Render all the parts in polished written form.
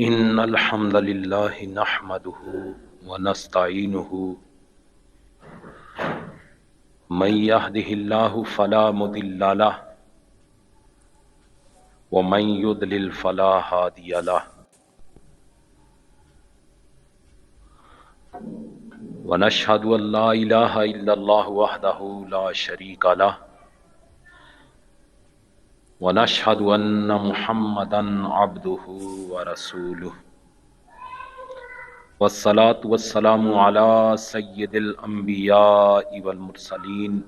ان الحمد للہ نحمده ونستعینه من يهده الله فلا مضل له ومن يضلل فلا هادي له ونشهد ان لا اله الا الله وحده لا شريك له ونشهد ان محمدا عبده ورسوله والصلاة والسلام على سید الانبیاء والمرسلین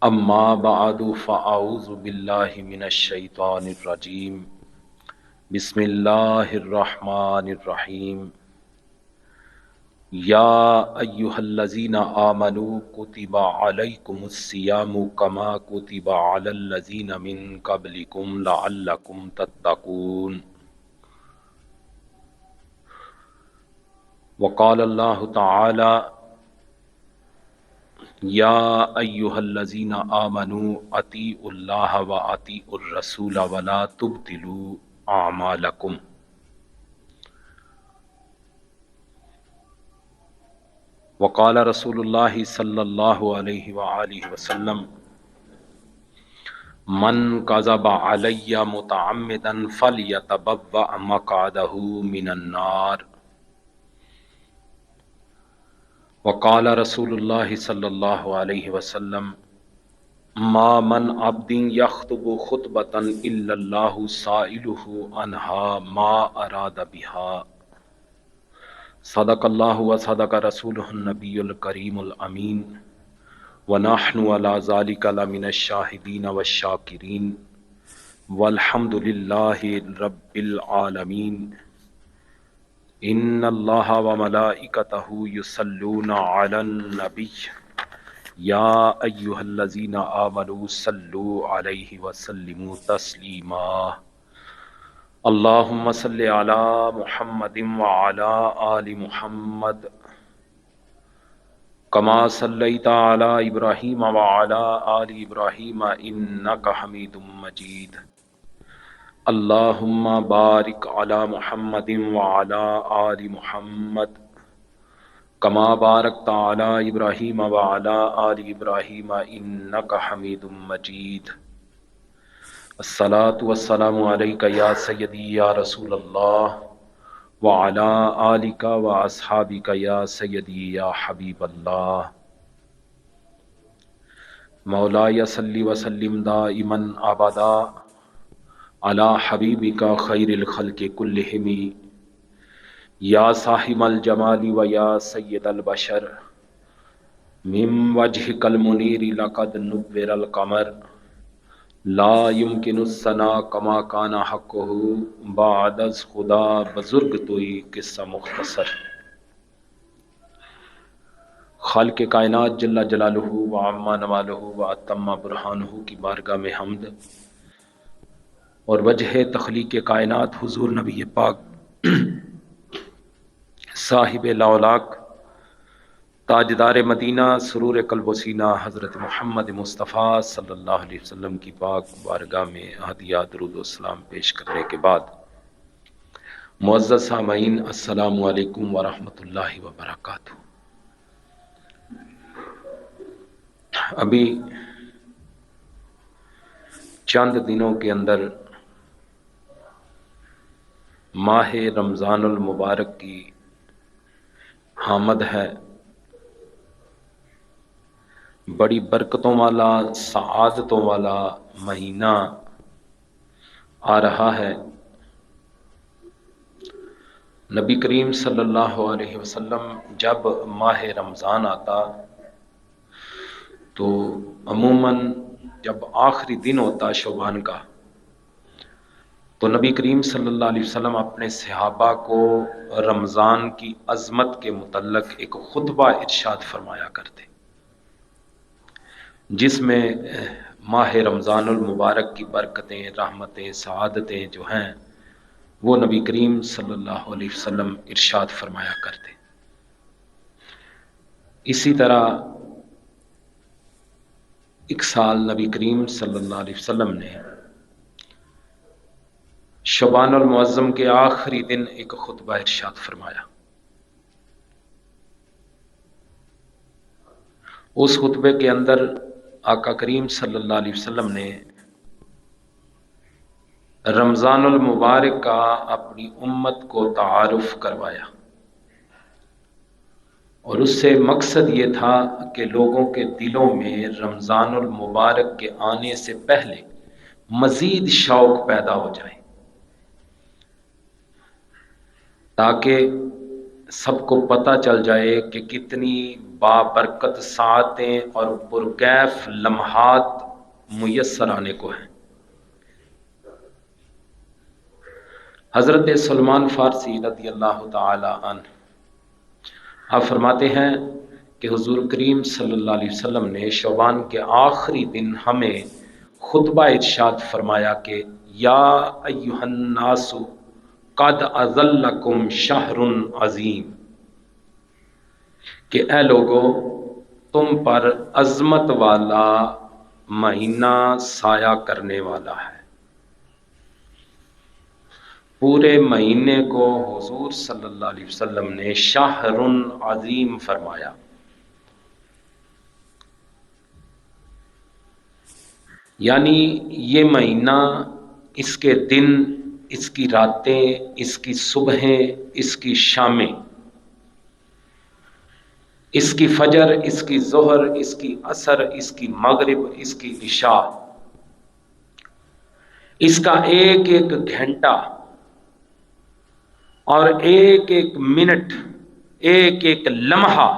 اما بعد فاعوذ باللہ من الشیطان الرجیم بسم اللہ الرحمن الرحیم یا ایہا الذین آمنوا کتب علیکم الصیام کما کتب علی الذین من قبلکم لعلکم تتقون وقال اللہ تعالی یا ایہا الذین آمنوا اطیعوا اللہ واطیعوا الرسول ولا تبطلوا اعمالکم وقال رسول اللہ صلی اللہ علیہ وآلہ وسلم من کذب علی متعمدا فلیتبوأ مقعدہ من النار وقال رسول اللہ صلی اللہ علیہ وسلم ما من عبد یخطب خطبۃ الا اللہ سائلہ عنہا ما اراد بها صدق اللہ وصدق رسولہ النبی الکریم الامین ونحن علی ذلک لمن الشاہدین والشاکرین والحمد للہ رب العالمین ان اللہ وملائکتہ یصلون علی النبی یا ایہا الذین آمنوا صلوا علیہ وسلموا تسلیما اللہم صل علی محمد وعلی آل محمد کما صلیت علی ابراہیم وعلی آل ابراہیم انک حمید مجید اللہم بارک علی محمد وعلی آل محمد کما بارکت علی ابراہیم وعلی آل ابراہیم انک حمید مجید الصلاۃ والسلام علیک یا سیدی یا رسول اللہ وعلی آلک واصحابک یا سیدی یا حبیب اللہ مولایا صلی وسلم دائما ابدا علی حبیبک خیر الخلق کلہم یا صاحب الجمال و یا سید البشر من وجہک المنیر لقد نور القمر لا یمکن الثنا کما کان حقہ بعد از خدا بزرگ توئی قصہ مختصر خالق کائنات جل جلالہ و عما نوالہ و اتم برہانہ کی بارگاہ میں حمد اور وجہ تخلیق کائنات حضور نبی پاک صاحب لاولاک تاجدار مدینہ سرور قلب و سینہ حضرت محمد مصطفیٰ صلی اللہ علیہ وسلم کی پاک بارگاہ میں ہدیہ درود و سلام پیش کرنے کے بعد معزز سامعین السلام علیکم ورحمۃ اللہ وبرکاتہ۔ ابھی چند دنوں کے اندر ماہ رمضان المبارک کی آمد ہے، بڑی برکتوں والا سعادتوں والا مہینہ آ رہا ہے۔ نبی کریم صلی اللہ علیہ وسلم جب ماہ رمضان آتا تو عموماً جب آخری دن ہوتا شعبان کا تو نبی کریم صلی اللہ علیہ وسلم اپنے صحابہ کو رمضان کی عظمت کے متعلق ایک خطبہ ارشاد فرمایا کرتے، جس میں ماہ رمضان المبارک کی برکتیں، رحمتیں، سعادتیں جو ہیں وہ نبی کریم صلی اللہ علیہ وسلم ارشاد فرمایا کرتے۔ اسی طرح ایک سال نبی کریم صلی اللہ علیہ وسلم نے شعبان المعظم کے آخری دن ایک خطبہ ارشاد فرمایا. اس خطبے کے اندر آقا کریم صلی اللہ علیہ وسلم نے رمضان المبارک کا اپنی امت کو تعارف کروایا، اور اس سے مقصد یہ تھا کہ لوگوں کے دلوں میں رمضان المبارک کے آنے سے پہلے مزید شوق پیدا ہو جائے، تاکہ سب کو پتہ چل جائے کہ کتنی بابرکت ساعتیں اور پرکیف لمحات میسر آنے کو ہیں. حضرت سلمان فارسی رضی اللہ تعالی عنہ آپ فرماتے ہیں کہ حضور کریم صلی اللہ علیہ وسلم نے شعبان کے آخری دن ہمیں خطبہ ارشاد فرمایا کہ یا ایھا الناس قد اظلکم شہر عظیم، کہ اے لوگو تم پر عظمت والا مہینہ سایہ کرنے والا ہے. پورے مہینے کو حضور صلی اللہ علیہ وسلم نے شہر عظیم فرمایا. یعنی یہ مہینہ، اس کے دن، اس کی راتیں، اس کی صبحیں، اس کی شامیں، اس کی فجر، اس کی ظہر، اس کی عصر، اس کی مغرب، اس کی عشاء، اس کا ایک ایک گھنٹہ اور ایک ایک منٹ، ایک ایک لمحہ،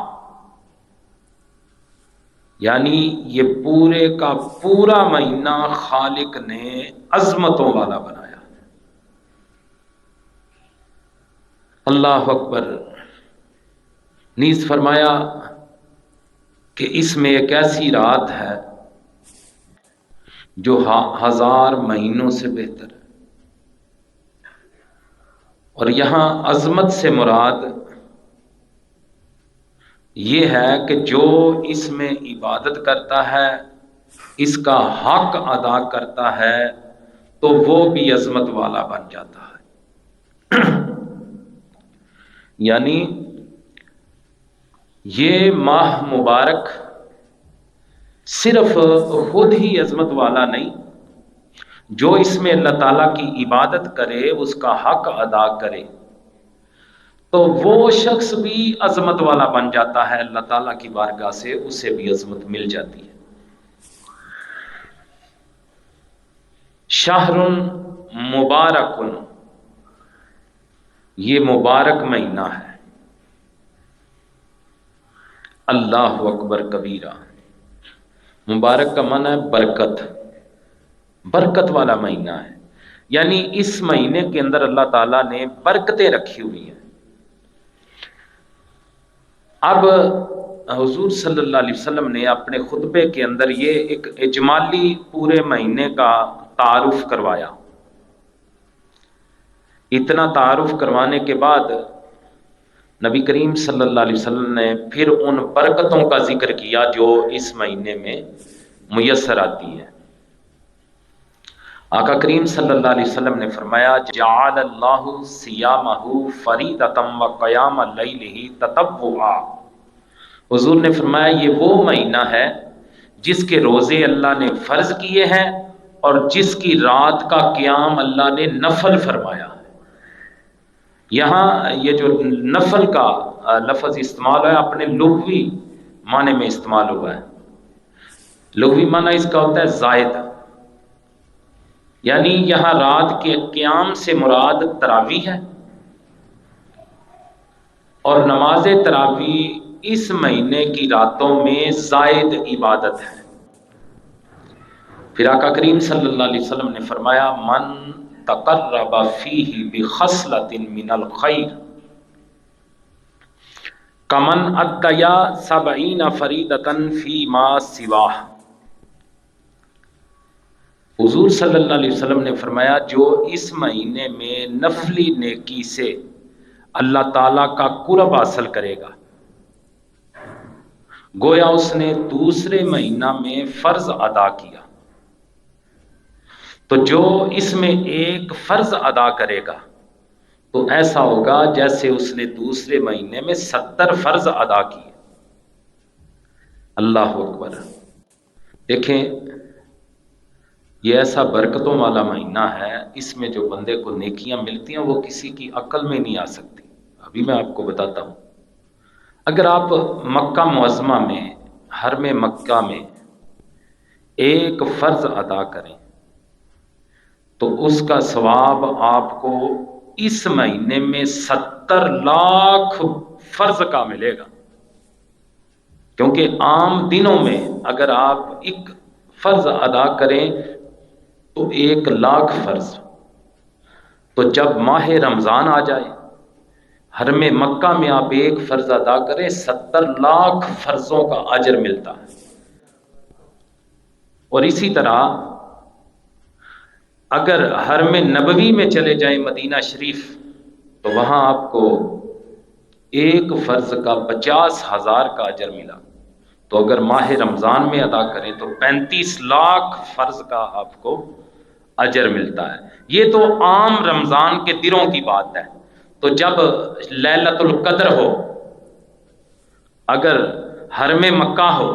یعنی یہ پورے کا پورا مہینہ خالق نے عظمتوں والا بنایا. اللہ اکبر. نیز فرمایا کہ اس میں ایک ایسی رات ہے جو 1000 مہینوں سے بہتر ہے. اور یہاں عظمت سے مراد یہ ہے کہ جو اس میں عبادت کرتا ہے، اس کا حق ادا کرتا ہے، تو وہ بھی عظمت والا بن جاتا ہے. یعنی یہ ماہ مبارک صرف خود ہی عظمت والا نہیں، جو اس میں اللہ تعالیٰ کی عبادت کرے، اس کا حق ادا کرے، تو وہ شخص بھی عظمت والا بن جاتا ہے. اللہ تعالیٰ کی بارگاہ سے اسے بھی عظمت مل جاتی ہے. شہر مبارک، یہ مبارک مہینہ ہے. اللہ اکبر کبیرہ. مبارک کا معنی ہے برکت، برکت والا مہینہ ہے. یعنی اس مہینے کے اندر اللہ تعالیٰ نے برکتیں رکھی ہوئی ہیں. اب حضور صلی اللہ علیہ وسلم نے اپنے خطبے کے اندر یہ ایک اجمالی پورے مہینے کا تعارف کروایا. اتنا تعارف کروانے کے بعد نبی کریم صلی اللہ علیہ وسلم نے پھر ان برکتوں کا ذکر کیا جو اس مہینے میں میسر آتی ہیں. آقا کریم صلی اللہ علیہ وسلم نے فرمایا جعل اللہ صیامہ فریضۃ وقیام لیلہ تطوعا. حضور نے فرمایا یہ وہ مہینہ ہے جس کے روزے اللہ نے فرض کیے ہیں اور جس کی رات کا قیام اللہ نے نفل فرمایا ہے. یہاں یہ جو نفل کا لفظ استعمال ہے اپنے لغوی معنی میں استعمال ہوا ہے. لغوی معنی اس کا ہوتا ہے زائد، یعنی یہاں رات کے قیام سے مراد تراویح ہے، اور نماز تراویح اس مہینے کی راتوں میں زائد عبادت ہے. پھر آقا کریم صلی اللہ علیہ وسلم نے فرمایا من تقرب فیہ بخصلۃ من الخیر کمن ادیا 70 فریضۃ فیما سواہ. حضور صلی اللہ علیہ وسلم نے فرمایا جو اس مہینے میں نفلی نیکی سے اللہ تعالیٰ کا قرب حاصل کرے گا، گویا اس نے دوسرے مہینہ میں فرض ادا کیا. تو جو اس میں ایک فرض ادا کرے گا تو ایسا ہوگا جیسے اس نے دوسرے مہینے میں 70 فرض ادا کیے۔ اللہ اکبر۔ دیکھیں یہ ایسا برکتوں والا مہینہ ہے، اس میں جو بندے کو نیکیاں ملتی ہیں وہ کسی کی عقل میں نہیں آ سکتی۔ ابھی میں آپ کو بتاتا ہوں، اگر آپ مکہ معظمہ میں، حرم مکہ میں ایک فرض ادا کریں تو اس کا ثواب آپ کو اس مہینے میں 70 لاکھ فرض کا ملے گا۔ کیونکہ عام دنوں میں اگر آپ ایک فرض ادا کریں تو 1 لاکھ فرض، تو جب ماہ رمضان آ جائے، حرم مکہ میں آپ ایک فرض ادا کریں 70 لاکھ فرضوں کا اجر ملتا ہے۔ اور اسی طرح اگر حرم نبوی میں چلے جائیں مدینہ شریف تو وہاں آپ کو ایک فرض کا 50,000 کا اجر ملا، تو اگر ماہ رمضان میں ادا کریں تو 35 لاکھ فرض کا آپ کو اجر ملتا ہے۔ یہ تو عام رمضان کے دنوں کی بات ہے۔ تو جب لیلۃ القدر ہو، اگر حرم مکہ ہو،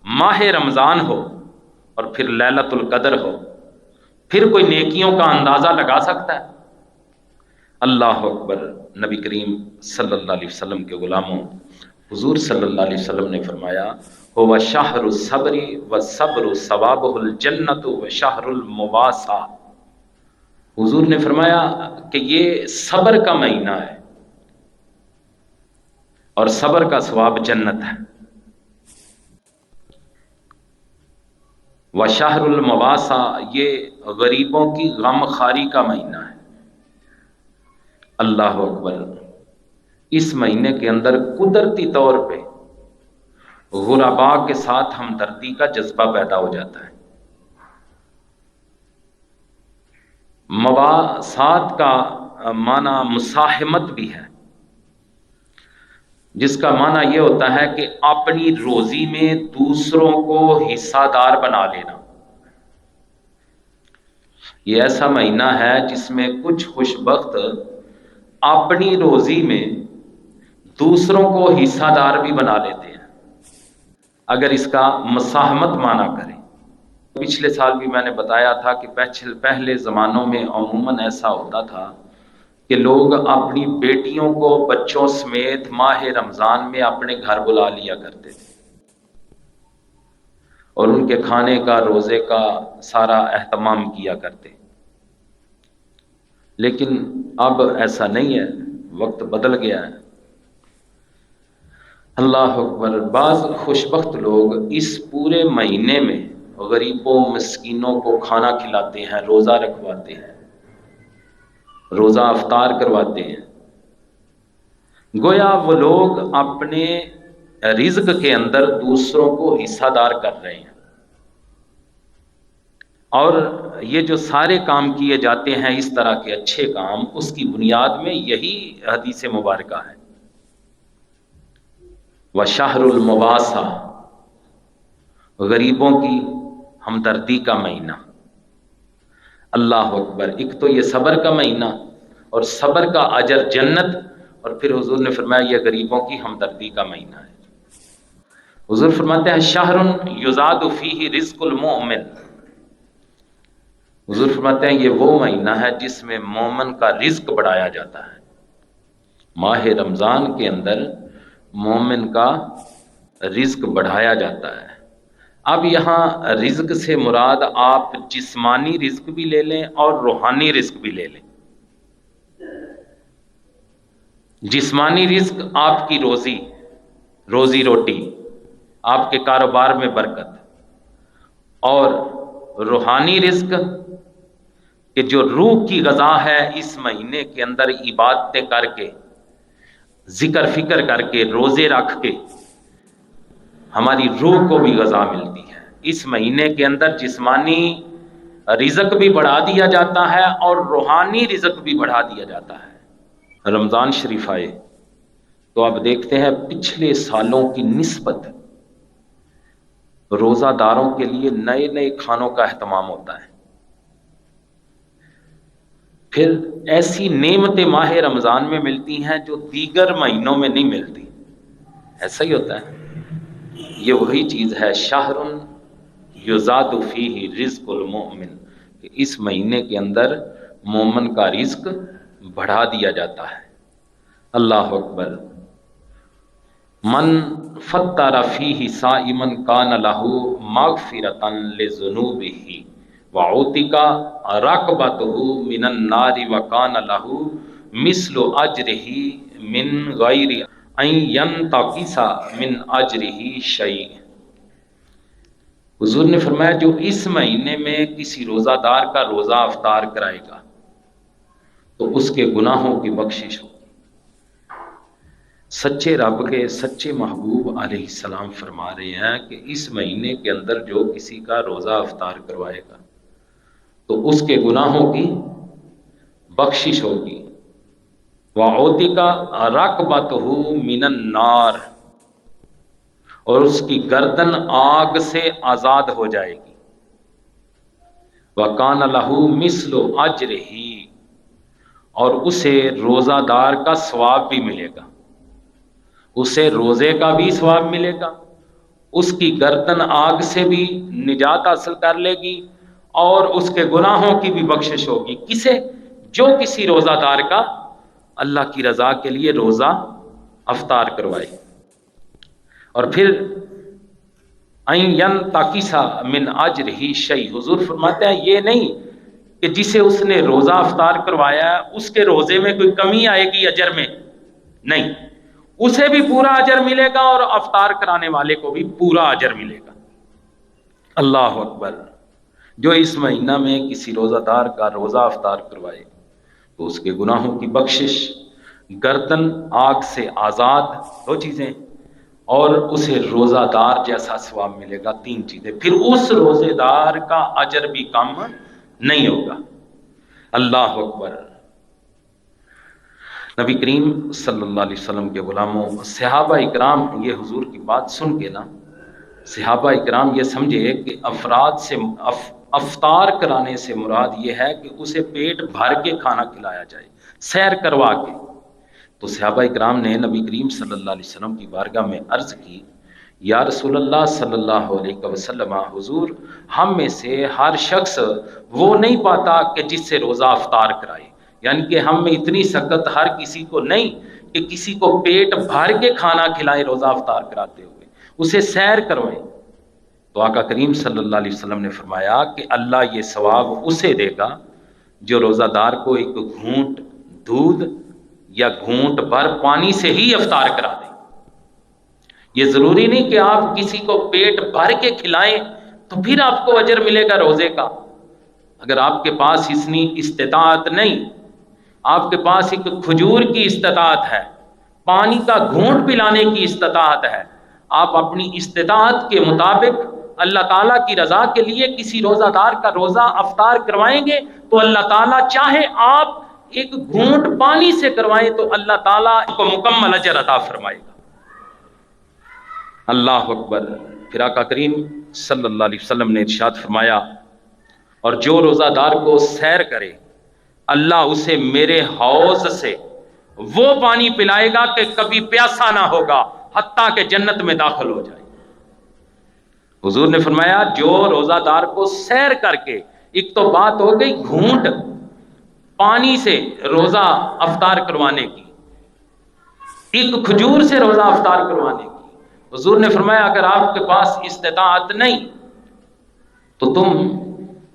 ماہ رمضان ہو اور پھر لیلۃ القدر ہو، پھر کوئی نیکیوں کا اندازہ لگا سکتا ہے؟ اللہ اکبر۔ نبی کریم صلی اللہ علیہ وسلم کے غلاموں، حضور صلی اللہ علیہ وسلم نے فرمایا هو شہر الصبر والصبر ثوابہ الجنۃ وشہر المواساہ۔ حضور نے فرمایا کہ یہ صبر کا مہینہ ہے اور صبر کا ثواب جنت ہے، وشہر المواساہ یہ غریبوں کی غم خواری کا مہینہ ہے۔ اللہ اکبر۔ اس مہینے کے اندر قدرتی طور پہ غرباء کے ساتھ ہمدردی کا جذبہ پیدا ہو جاتا ہے۔ مواسات کا معنی مساہمت بھی ہے، جس کا معنی یہ ہوتا ہے کہ اپنی روزی میں دوسروں کو حصہ دار بنا لینا۔ یہ ایسا مہینہ ہے جس میں کچھ خوش بخت اپنی روزی میں دوسروں کو حصہ دار بھی بنا لیتے ہیں، اگر اس کا مساہمت معنی کریں۔ پچھلے سال بھی میں نے بتایا تھا کہ پہلے زمانوں میں عموماً ایسا ہوتا تھا کہ لوگ اپنی بیٹیوں کو بچوں سمیت ماہ رمضان میں اپنے گھر بلا لیا کرتے تھے اور ان کے کھانے کا، روزے کا سارا اہتمام کیا کرتے۔ لیکن اب ایسا نہیں ہے، وقت بدل گیا ہے۔ اللہ اکبر۔ بعض خوش بخت لوگ اس پورے مہینے میں غریبوں مسکینوں کو کھانا کھلاتے ہیں، روزہ رکھواتے ہیں، روزہ افطار کرواتے ہیں، گویا وہ لوگ اپنے رزق کے اندر دوسروں کو حصہ دار کر رہے ہیں۔ اور یہ جو سارے کام کیے جاتے ہیں اس طرح کے اچھے کام، اس کی بنیاد میں یہی حدیث مبارکہ ہے، وشہر المواساہ، غریبوں کی ہمدردی کا مہینہ۔ اللہ اکبر۔ ایک تو یہ صبر کا مہینہ اور صبر کا اجر جنت، اور پھر حضور نے فرمایا یہ غریبوں کی ہمدردی کا مہینہ ہے۔ حضور فرماتے ہیں شہر یزاد فیہ رزق المؤمن، حضور فرماتے ہیں یہ وہ مہینہ ہے جس میں مومن کا رزق بڑھایا جاتا ہے۔ ماہ رمضان کے اندر مومن کا رزق بڑھایا جاتا ہے۔ اب یہاں رزق سے مراد آپ جسمانی رزق بھی لے لیں اور روحانی رزق بھی لے لیں۔ جسمانی رزق آپ کی روزی روٹی، آپ کے کاروبار میں برکت، اور روحانی رزق کہ جو روح کی غذا ہے، اس مہینے کے اندر عبادتیں کر کے، ذکر فکر کر کے، روزے رکھ کے ہماری روح کو بھی غذا ملتی ہے۔ اس مہینے کے اندر جسمانی رزق بھی بڑھا دیا جاتا ہے اور روحانی رزق بھی بڑھا دیا جاتا ہے۔ رمضان شریف آئے تو آپ دیکھتے ہیں پچھلے سالوں کی نسبت روزہ داروں کے لیے نئے نئے کھانوں کا اہتمام ہوتا ہے۔ پھر ایسی نعمتیں ماہ رمضان میں ملتی ہیں جو دیگر مہینوں میں نہیں ملتی. ایسا ہی ہوتا ہے. یہ وہی چیز ہے شہر یزاد فیہ رزق المؤمن، کہ اس مہینے کے اندر مومن کا رزق بڑھا دیا جاتا ہے. اللہ اکبر. من فطر فیہ صائما کان لہ مغفرۃ لذنوبہ وعتق رقبتہ من النار وکان لہ مثل اجرہ من غیر ان ینتقص من اجرہ شیء. حضور نے فرمایا جو اس مہینے میں کسی روزہ دار کا روزہ افطار کرائے گا تو اس کے گناہوں کی بخشش ہوگی. سچے رب کے سچے محبوب علیہ السلام فرما رہے ہیں کہ اس مہینے کے اندر جو کسی کا روزہ افطار کروائے گا تو اس کے گناہوں کی بخشش ہوگی. وَعُتِقَ رَقْبَتُهُ مِنَ النَّارِ، اور اس کی گردن آگ سے آزاد ہو جائے گی. وَكَانَ لَهُ مِثْلُ أَجْرِهِ، اور اسے روزہ دار کا ثواب بھی ملے گا. اسے روزے کا بھی ثواب ملے گا، اس کی گردن آگ سے بھی نجات حاصل کر لے گی، اور اس کے گناہوں کی بھی بخشش ہوگی. کسے؟ جو کسی روزہ دار کا اللہ کی رضا کے لیے روزہ افطار کروائے. اور پھر این ینتقص من اجرہ شیء، حضور فرماتے ہیں یہ نہیں کہ جسے اس نے روزہ افطار کروایا ہے اس کے روزے میں کوئی کمی آئے گی اجر میں، نہیں، اسے بھی پورا اجر ملے گا اور افطار کرانے والے کو بھی پورا اجر ملے گا. اللہ اکبر. جو اس مہینہ میں کسی روزہ دار کا روزہ افطار کروائے تو اس کے گناہوں کی بخشش، گردن آگ سے آزاد، دو چیزیں، اور اسے روزہ دار جیسا ثواب ملے گا، تین چیزیں. پھر اس روزے دار کا اجر بھی کم نہیں ہوگا. اللہ اکبر. نبی کریم صلی اللہ علیہ وسلم کے غلاموں، صحابہ اکرام یہ حضور کی بات سن کے نا، صحابہ اکرام یہ سمجھے کہ افراد سے افطار کرانے سے مراد یہ ہے کہ اسے پیٹ بھر کے کھانا کھلایا جائے، سیر کروا کے. تو صحابہ اکرام نے نبی کریم صلی اللہ علیہ وسلم کی بارگاہ میں عرض کی، یا رسول اللہ صلی اللہ علیہ وسلم، حضور ہم میں سے ہر شخص وہ نہیں پاتا کہ جس سے روزہ افطار کرائے، یعنی کہ ہم میں اتنی سخت ہر کسی کو نہیں کہ کسی کو پیٹ بھر کے کھانا کھلائے روزہ افطار کراتے ہوئے، اسے سیر کروائیں. تو آقا کریم صلی اللہ علیہ وسلم نے فرمایا کہ اللہ یہ ثواب اسے دے گا جو روزہ دار کو ایک گھونٹ دودھ یا گھونٹ بھر پانی سے ہی افطار کرا دے. یہ ضروری نہیں کہ آپ کسی کو پیٹ بھر کے کھلائیں تو پھر آپ کو اجر ملے گا روزے کا. اگر آپ کے پاس اتنی استطاعت نہیں، آپ کے پاس ایک کھجور کی استطاعت ہے، پانی کا گھونٹ پلانے کی استطاعت ہے، آپ اپنی استطاعت کے مطابق اللہ تعالیٰ کی رضا کے لیے کسی روزہ دار کا روزہ افطار کروائیں گے تو اللہ تعالیٰ چاہے آپ ایک گھونٹ پانی سے کروائیں تو اللہ تعالیٰ کو مکمل اجر عطا فرمائے گا. اللہ اکبر. پھر آقا کریم صلی اللہ علیہ وسلم نے ارشاد فرمایا، اور جو روزہ دار کو سیر کرے اللہ اسے میرے حوض سے وہ پانی پلائے گا کہ کبھی پیاسا نہ ہوگا حتیٰ کہ جنت میں داخل ہو جائے. حضور نے فرمایا جو روزہ دار کو سیر کر کے، ایک تو بات ہو گئی گھونٹ پانی سے روزہ افطار کروانے کی، ایک کھجور سے روزہ افطار کروانے کی. حضور نے فرمایا اگر آپ کے پاس استطاعت نہیں تو تم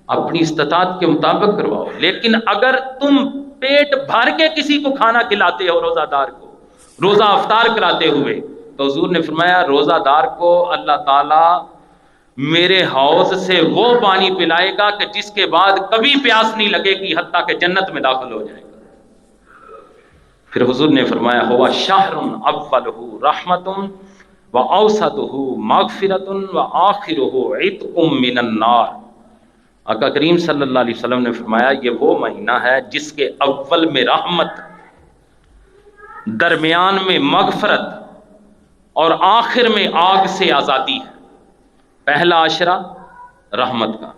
اپنی استطاعت کے مطابق کرواؤ، لیکن اگر تم پیٹ بھر کے کسی کو کھانا کھلاتے ہو، روزہ دار کو روزہ افطار کراتے ہوئے، تو حضور نے فرمایا روزہ دار کو اللہ تعالی میرے حوض سے وہ پانی پلائے گا کہ جس کے بعد کبھی پیاس نہیں لگے گی حتیٰ کہ جنت میں داخل ہو جائے گا. پھر حضور نے فرمایا ہوا شہر اولہ رحمت و اوسطہ مغفرۃ و آخرہ عتق من النار. آقا کریم صلی اللہ علیہ وسلم نے فرمایا یہ وہ مہینہ ہے جس کے اول میں رحمت، درمیان میں مغفرت اور آخر میں آگ سے آزادی ہے. پہلا عشرہ رحمت کا،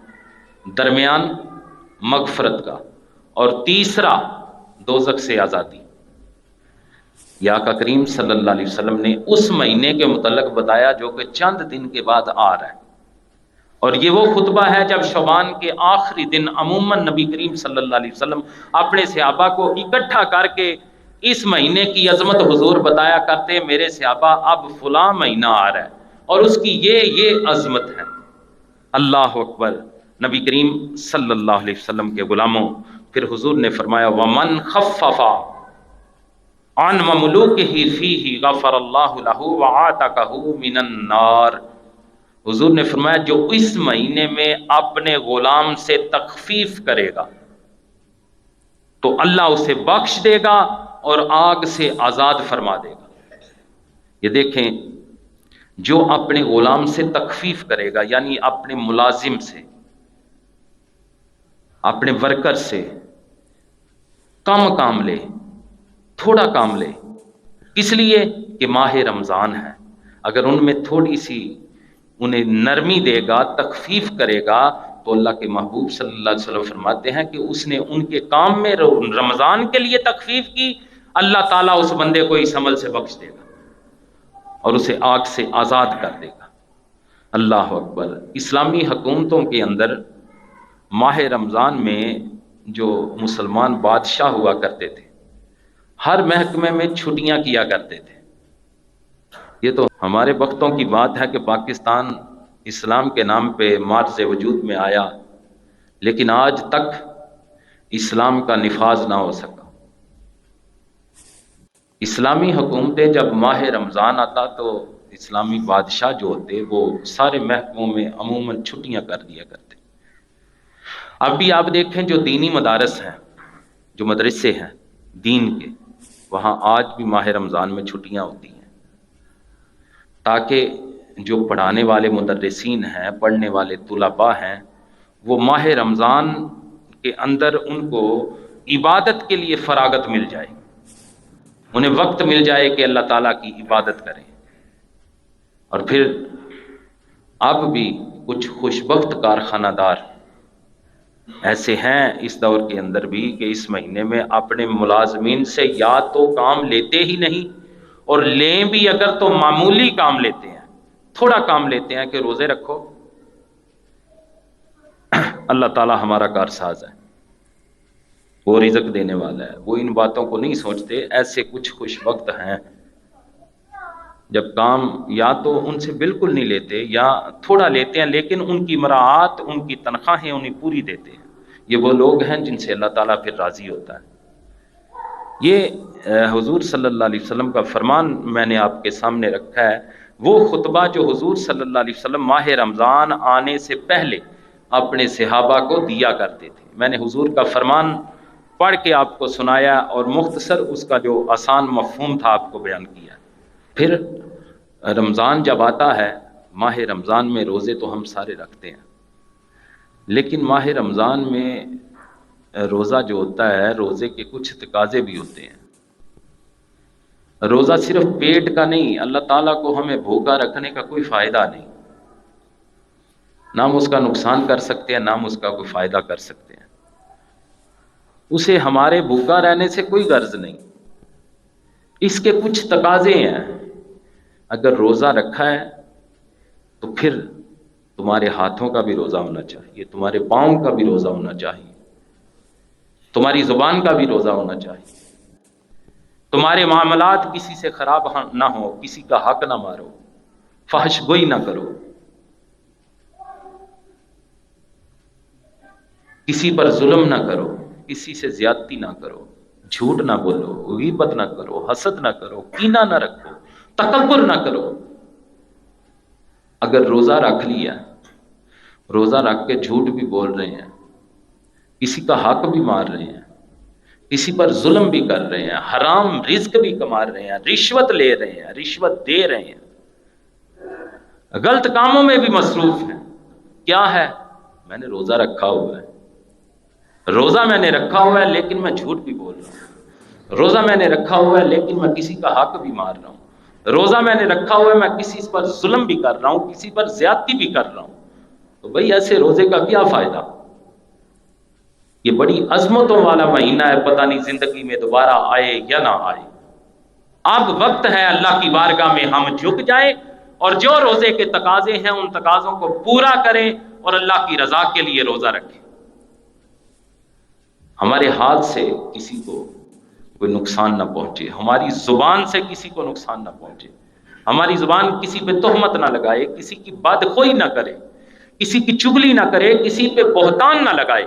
درمیان مغفرت کا، اور تیسرا دوزخ سے آزادی۔ یا آقا کریم صلی اللہ علیہ وسلم نے اس مہینے کے متعلق بتایا جو کہ چند دن کے بعد آ رہا ہے، اور یہ وہ خطبہ ہے جب شعبان کے آخری دن عموماً نبی کریم صلی اللہ علیہ وسلم اپنے صحابہ کو اکٹھا کر کے اس مہینے کی عظمت حضور بتایا کرتے، میرے صحابہ اب فلاں مہینہ آ رہا ہے اور اس کی یہ عظمت ہے۔ اللہ اکبر۔ نبی کریم صلی اللہ علیہ وسلم کے غلاموں، پھر حضور نے فرمایا وَمَنْ خَفَّفَ عَنْ مَمْلُوكِهِ فِيهِ غَفَرَ اللَّهُ لَهُ وَعَاتَقَهُ مِنَ النَّارِ۔ حضور نے فرمایا جو اس مہینے میں اپنے غلام سے تخفیف کرے گا تو اللہ اسے بخش دے گا اور آگ سے آزاد فرما دے گا۔ یہ دیکھیں، جو اپنے غلام سے تخفیف کرے گا یعنی اپنے ملازم سے، اپنے ورکر سے کم کام لے، تھوڑا کام لے، اس لیے کہ ماہ رمضان ہے، اگر ان میں تھوڑی سی انہیں نرمی دے گا، تخفیف کرے گا، تو اللہ کے محبوب صلی اللہ علیہ وسلم فرماتے ہیں کہ اس نے ان کے کام میں رمضان کے لیے تخفیف کی، اللہ تعالیٰ اس بندے کو اس عمل سے بخش دے گا اور اسے آگ سے آزاد کر دے گا۔ اللہ اکبر۔ اسلامی حکومتوں کے اندر ماہ رمضان میں جو مسلمان بادشاہ ہوا کرتے تھے، ہر محکمے میں چھٹیاں کیا کرتے تھے۔ یہ تو ہمارے وقتوں کی بات ہے کہ پاکستان اسلام کے نام پہ معرض وجود میں آیا، لیکن آج تک اسلام کا نفاذ نہ ہو سکا۔ اسلامی حکومتیں جب ماہ رمضان آتا تو اسلامی بادشاہ جو ہوتے وہ سارے محکموں میں عموماً چھٹیاں کر دیا کرتے۔ اب بھی آپ دیکھیں جو دینی مدارس ہیں، جو مدرسے ہیں دین کے، وہاں آج بھی ماہ رمضان میں چھٹیاں ہوتی ہیں تاکہ جو پڑھانے والے مدرسین ہیں، پڑھنے والے طلباء ہیں، وہ ماہ رمضان کے اندر ان کو عبادت کے لیے فراغت مل جائے، انہیں وقت مل جائے کہ اللہ تعالیٰ کی عبادت کریں۔ اور پھر اب بھی کچھ خوش بخت کارخانہ دار ایسے ہیں اس دور کے اندر بھی کہ اس مہینے میں اپنے ملازمین سے یا تو کام لیتے ہی نہیں، اور لیں بھی اگر تو معمولی کام لیتے ہیں، تھوڑا کام لیتے ہیں کہ روزے رکھو۔ اللہ تعالیٰ ہمارا کارساز ہے، وہ رزق دینے والا ہے، وہ ان باتوں کو نہیں سوچتے۔ ایسے کچھ خوش وقت ہیں جب کام یا تو ان سے بالکل نہیں لیتے یا تھوڑا لیتے ہیں، لیکن ان کی مراعات، ان کی تنخواہیں انہیں پوری دیتے ہیں۔ یہ وہ لوگ ہیں جن سے اللہ تعالیٰ پھر راضی ہوتا ہے۔ یہ حضور صلی اللہ علیہ وسلم کا فرمان میں نے آپ کے سامنے رکھا ہے، وہ خطبہ جو حضور صلی اللہ علیہ وسلم ماہ رمضان آنے سے پہلے اپنے صحابہ کو دیا کرتے تھے۔ میں نے حضور کا فرمان پڑھ کے آپ کو سنایا اور مختصر اس کا جو آسان مفہوم تھا آپ کو بیان کیا۔ پھر رمضان جب آتا ہے، ماہ رمضان میں روزے تو ہم سارے رکھتے ہیں، لیکن ماہ رمضان میں روزہ جو ہوتا ہے، روزے کے کچھ تقاضے بھی ہوتے ہیں۔ روزہ صرف پیٹ کا نہیں، اللہ تعالیٰ کو ہمیں بھوکا رکھنے کا کوئی فائدہ نہیں، نہ ہم اس کا نقصان کر سکتے ہیں، نہ ہم اس کا کوئی فائدہ کر سکتے ہیں۔ اسے ہمارے بھوکا رہنے سے کوئی غرض نہیں، اس کے کچھ تقاضے ہیں۔ اگر روزہ رکھا ہے تو پھر تمہارے ہاتھوں کا بھی روزہ ہونا چاہیے، تمہارے پاؤں کا بھی روزہ ہونا چاہیے، تمہاری زبان کا بھی روزہ ہونا چاہیے، تمہارے معاملات کسی سے خراب نہ ہو، کسی کا حق نہ مارو، فحش گوئی نہ کرو، کسی پر ظلم نہ کرو، کسی سے زیادتی نہ کرو، جھوٹ نہ بولو، غیبت نہ کرو، حسد نہ کرو، کینہ نہ رکھو، تکبر نہ کرو۔ اگر روزہ رکھ لیا، روزہ رکھ کے جھوٹ بھی بول رہے ہیں، کسی کا حق بھی مار رہے ہیں، کسی پر ظلم بھی کر رہے ہیں، حرام رزق بھی کما رہے ہیں، رشوت لے رہے ہیں، رشوت دے رہے ہیں، غلط کاموں میں بھی مصروف ہیں، کیا ہے؟ میں نے روزہ رکھا ہوا ہے، روزہ میں نے رکھا ہوا ہے لیکن میں جھوٹ بھی بول رہا ہوں، روزہ میں نے رکھا ہوا ہے لیکن میں کسی کا حق بھی مار رہا ہوں، روزہ میں نے رکھا ہوا ہے میں کسی پر ظلم بھی کر رہا ہوں، کسی پر زیادتی بھی کر رہا ہوں۔ تو بھئی ایسے روزے کا کیا فائدہ؟ یہ بڑی عظمتوں والا مہینہ ہے، پتہ نہیں زندگی میں دوبارہ آئے یا نہ آئے۔ اب وقت ہے اللہ کی بارگاہ میں ہم جھک جائیں اور جو روزے کے تقاضے ہیں ان تقاضوں کو پورا کریں اور اللہ کی رضا کے لیے روزہ رکھیں۔ ہمارے ہاتھ سے کسی کو کوئی نقصان نہ پہنچے، ہماری زبان سے کسی کو نقصان نہ پہنچے، ہماری زبان کسی پہ تہمت نہ لگائے، کسی کی بدخوئی نہ کرے، کسی کی چغلی نہ کرے، کسی پہ بہتان نہ لگائے،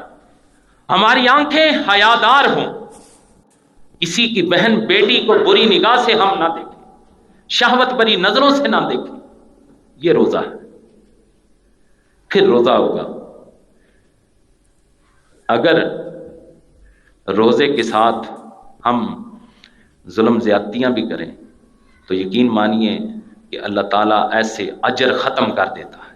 ہماری آنکھیں حیادار ہوں، کسی کی بہن بیٹی کو بری نگاہ سے ہم نہ دیکھیں، شہوت بری نظروں سے نہ دیکھیں۔ یہ روزہ ہے، پھر روزہ ہوگا۔ اگر روزے کے ساتھ ہم ظلم زیادتیاں بھی کریں تو یقین مانیے کہ اللہ تعالیٰ ایسے اجر ختم کر دیتا ہے۔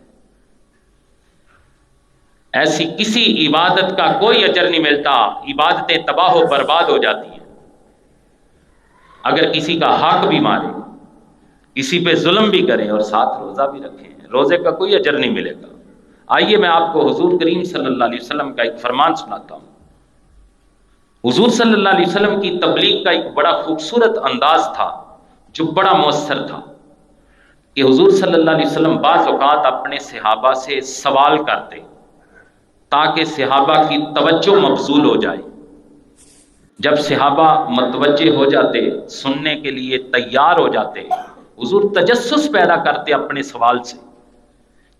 ایسی کسی عبادت کا کوئی اجر نہیں ملتا، عبادتیں تباہ و برباد ہو جاتی ہیں۔ اگر کسی کا حق بھی مارے، کسی پہ ظلم بھی کریں اور ساتھ روزہ بھی رکھیں، روزے کا کوئی اجر نہیں ملے گا۔ آئیے میں آپ کو حضور کریم صلی اللہ علیہ وسلم کا ایک فرمان سناتا ہوں۔ حضور صلی اللہ علیہ وسلم کی تبلیغ کا ایک بڑا خوبصورت انداز تھا جو بڑا مؤثر تھا کہ حضور صلی اللہ علیہ وسلم بعض اوقات اپنے صحابہ سے سوال کرتے تاکہ صحابہ کی توجہ مبذول ہو جائے۔ جب صحابہ متوجہ ہو جاتے، سننے کے لیے تیار ہو جاتے، حضور تجسس پیدا کرتے اپنے سوال سے۔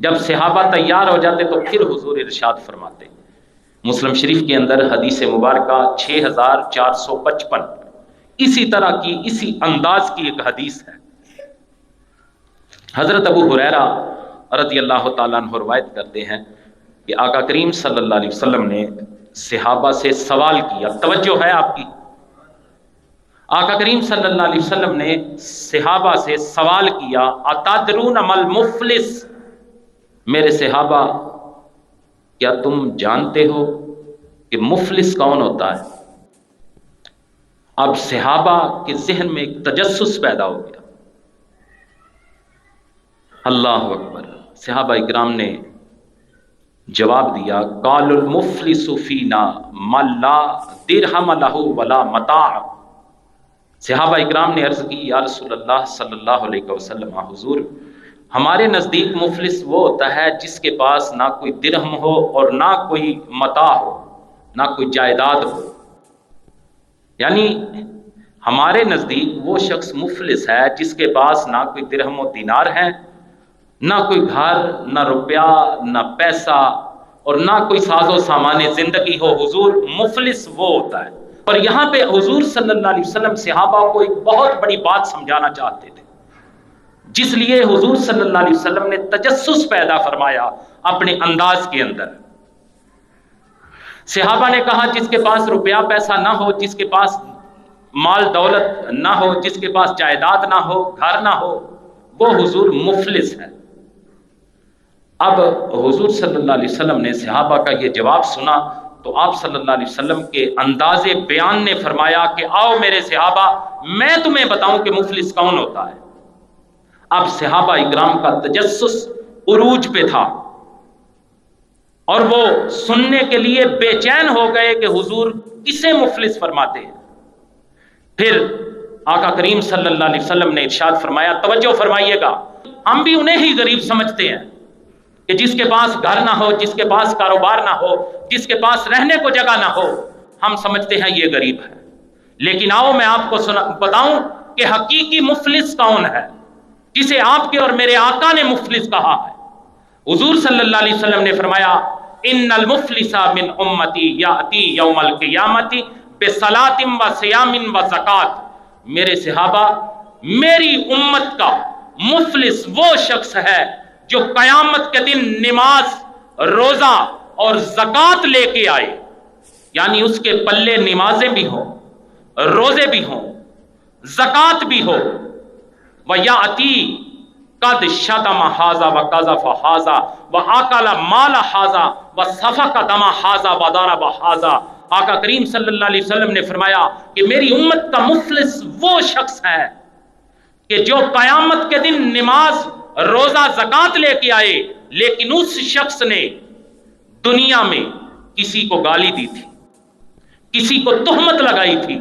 جب صحابہ تیار ہو جاتے تو پھر حضور ارشاد فرماتے۔ مسلم شریف کے اندر حدیث مبارکہ 6455 اسی طرح کی، اسی انداز کی ایک حدیث ہے۔ حضرت ابو ہریرہ رضی اللہ تعالیٰ عنہ روایت کرتے ہیں کہ آقا کریم صلی اللہ علیہ وسلم نے صحابہ سے سوال کیا، توجہ ہے آپ کی، آقا کریم صلی اللہ علیہ وسلم نے صحابہ سے سوال کیا، اتدرون مل مفلس، میرے صحابہ کیا تم جانتے ہو کہ مفلس کون ہوتا ہے؟ اب صحابہ کے ذہن میں ایک تجسس پیدا ہو گیا۔ اللہ اکبر، صحابہ اکرام نے جواب دیا، قال المفلس فینا من لا درہم لہ ولا متاع۔ صحابہ اکرام نے عرض کی، یا رسول اللہ صلی اللہ علیہ وسلم، حضور ہمارے نزدیک مفلس وہ ہوتا ہے جس کے پاس نہ کوئی درہم ہو اور نہ کوئی متاع ہو، نہ کوئی جائیداد ہو۔ یعنی ہمارے نزدیک وہ شخص مفلس ہے جس کے پاس نہ کوئی درہم و دینار ہے، نہ کوئی گھر، نہ روپیہ، نہ پیسہ، اور نہ کوئی ساز و سامان زندگی ہو۔ حضور مفلس وہ ہوتا ہے۔ اور یہاں پہ حضور صلی اللہ علیہ وسلم صحابہ کو ایک بہت بڑی بات سمجھانا چاہتے تھے، جس لیے حضور صلی اللہ علیہ وسلم نے تجسس پیدا فرمایا اپنے انداز کے اندر۔ صحابہ نے کہا جس کے پاس روپیہ پیسہ نہ ہو، جس کے پاس مال دولت نہ ہو، جس کے پاس جائیداد نہ ہو، گھر نہ ہو، وہ حضور مفلس ہے۔ اب حضور صلی اللہ علیہ وسلم نے صحابہ کا یہ جواب سنا تو آپ صلی اللہ علیہ وسلم کے انداز بیان نے فرمایا کہ آؤ میرے صحابہ، میں تمہیں بتاؤں کہ مفلس کون ہوتا ہے۔ اب صحابہ اکرام کا تجسس عروج پہ تھا اور وہ سننے کے لیے بے چین ہو گئے کہ حضور کسے مفلس فرماتے ہیں۔ پھر آقا کریم صلی اللہ علیہ وسلم نے ارشاد فرمایا، توجہ فرمائیے گا، ہم بھی انہیں ہی غریب سمجھتے ہیں کہ جس کے پاس گھر نہ ہو، جس کے پاس کاروبار نہ ہو، جس کے پاس رہنے کو جگہ نہ ہو، ہم سمجھتے ہیں یہ غریب ہے۔ لیکن آؤ میں آپ کو بتاؤں کہ حقیقی مفلس کون ہے، جسے آپ کے اور میرے آقا نے مفلس کہا ہے۔ حضور صلی اللہ علیہ وسلم نے فرمایا، ان المفلس من امتی یاتی یوم القیامت بصلاۃ و صیام و زکات۔ میرے صحابہ، میری امت کا مفلس وہ شخص ہے جو قیامت کے دن نماز، روزہ اور زکات لے کے آئے، یعنی اس کے پلے نمازیں بھی ہوں، روزے بھی ہوں، زکات بھی ہو، وَيَأْتِي قَدْ شَتَمَ هَذَا وَقَذَفَ هَذَا وَأَكَلَ مَالَ هَذَا وَسَفَكَ دَمَ هَذَا وَضَرَبَ هَذَا۔ آقا کریم صلی اللہ علیہ وسلم نے فرمایا کہ میری امت کا مفلس وہ شخص ہے کہ جو قیامت کے دن نماز، روزہ، زکات لے کے آئے، لیکن اس شخص نے دنیا میں کسی کو گالی دی تھی، کسی کو تہمت لگائی تھی،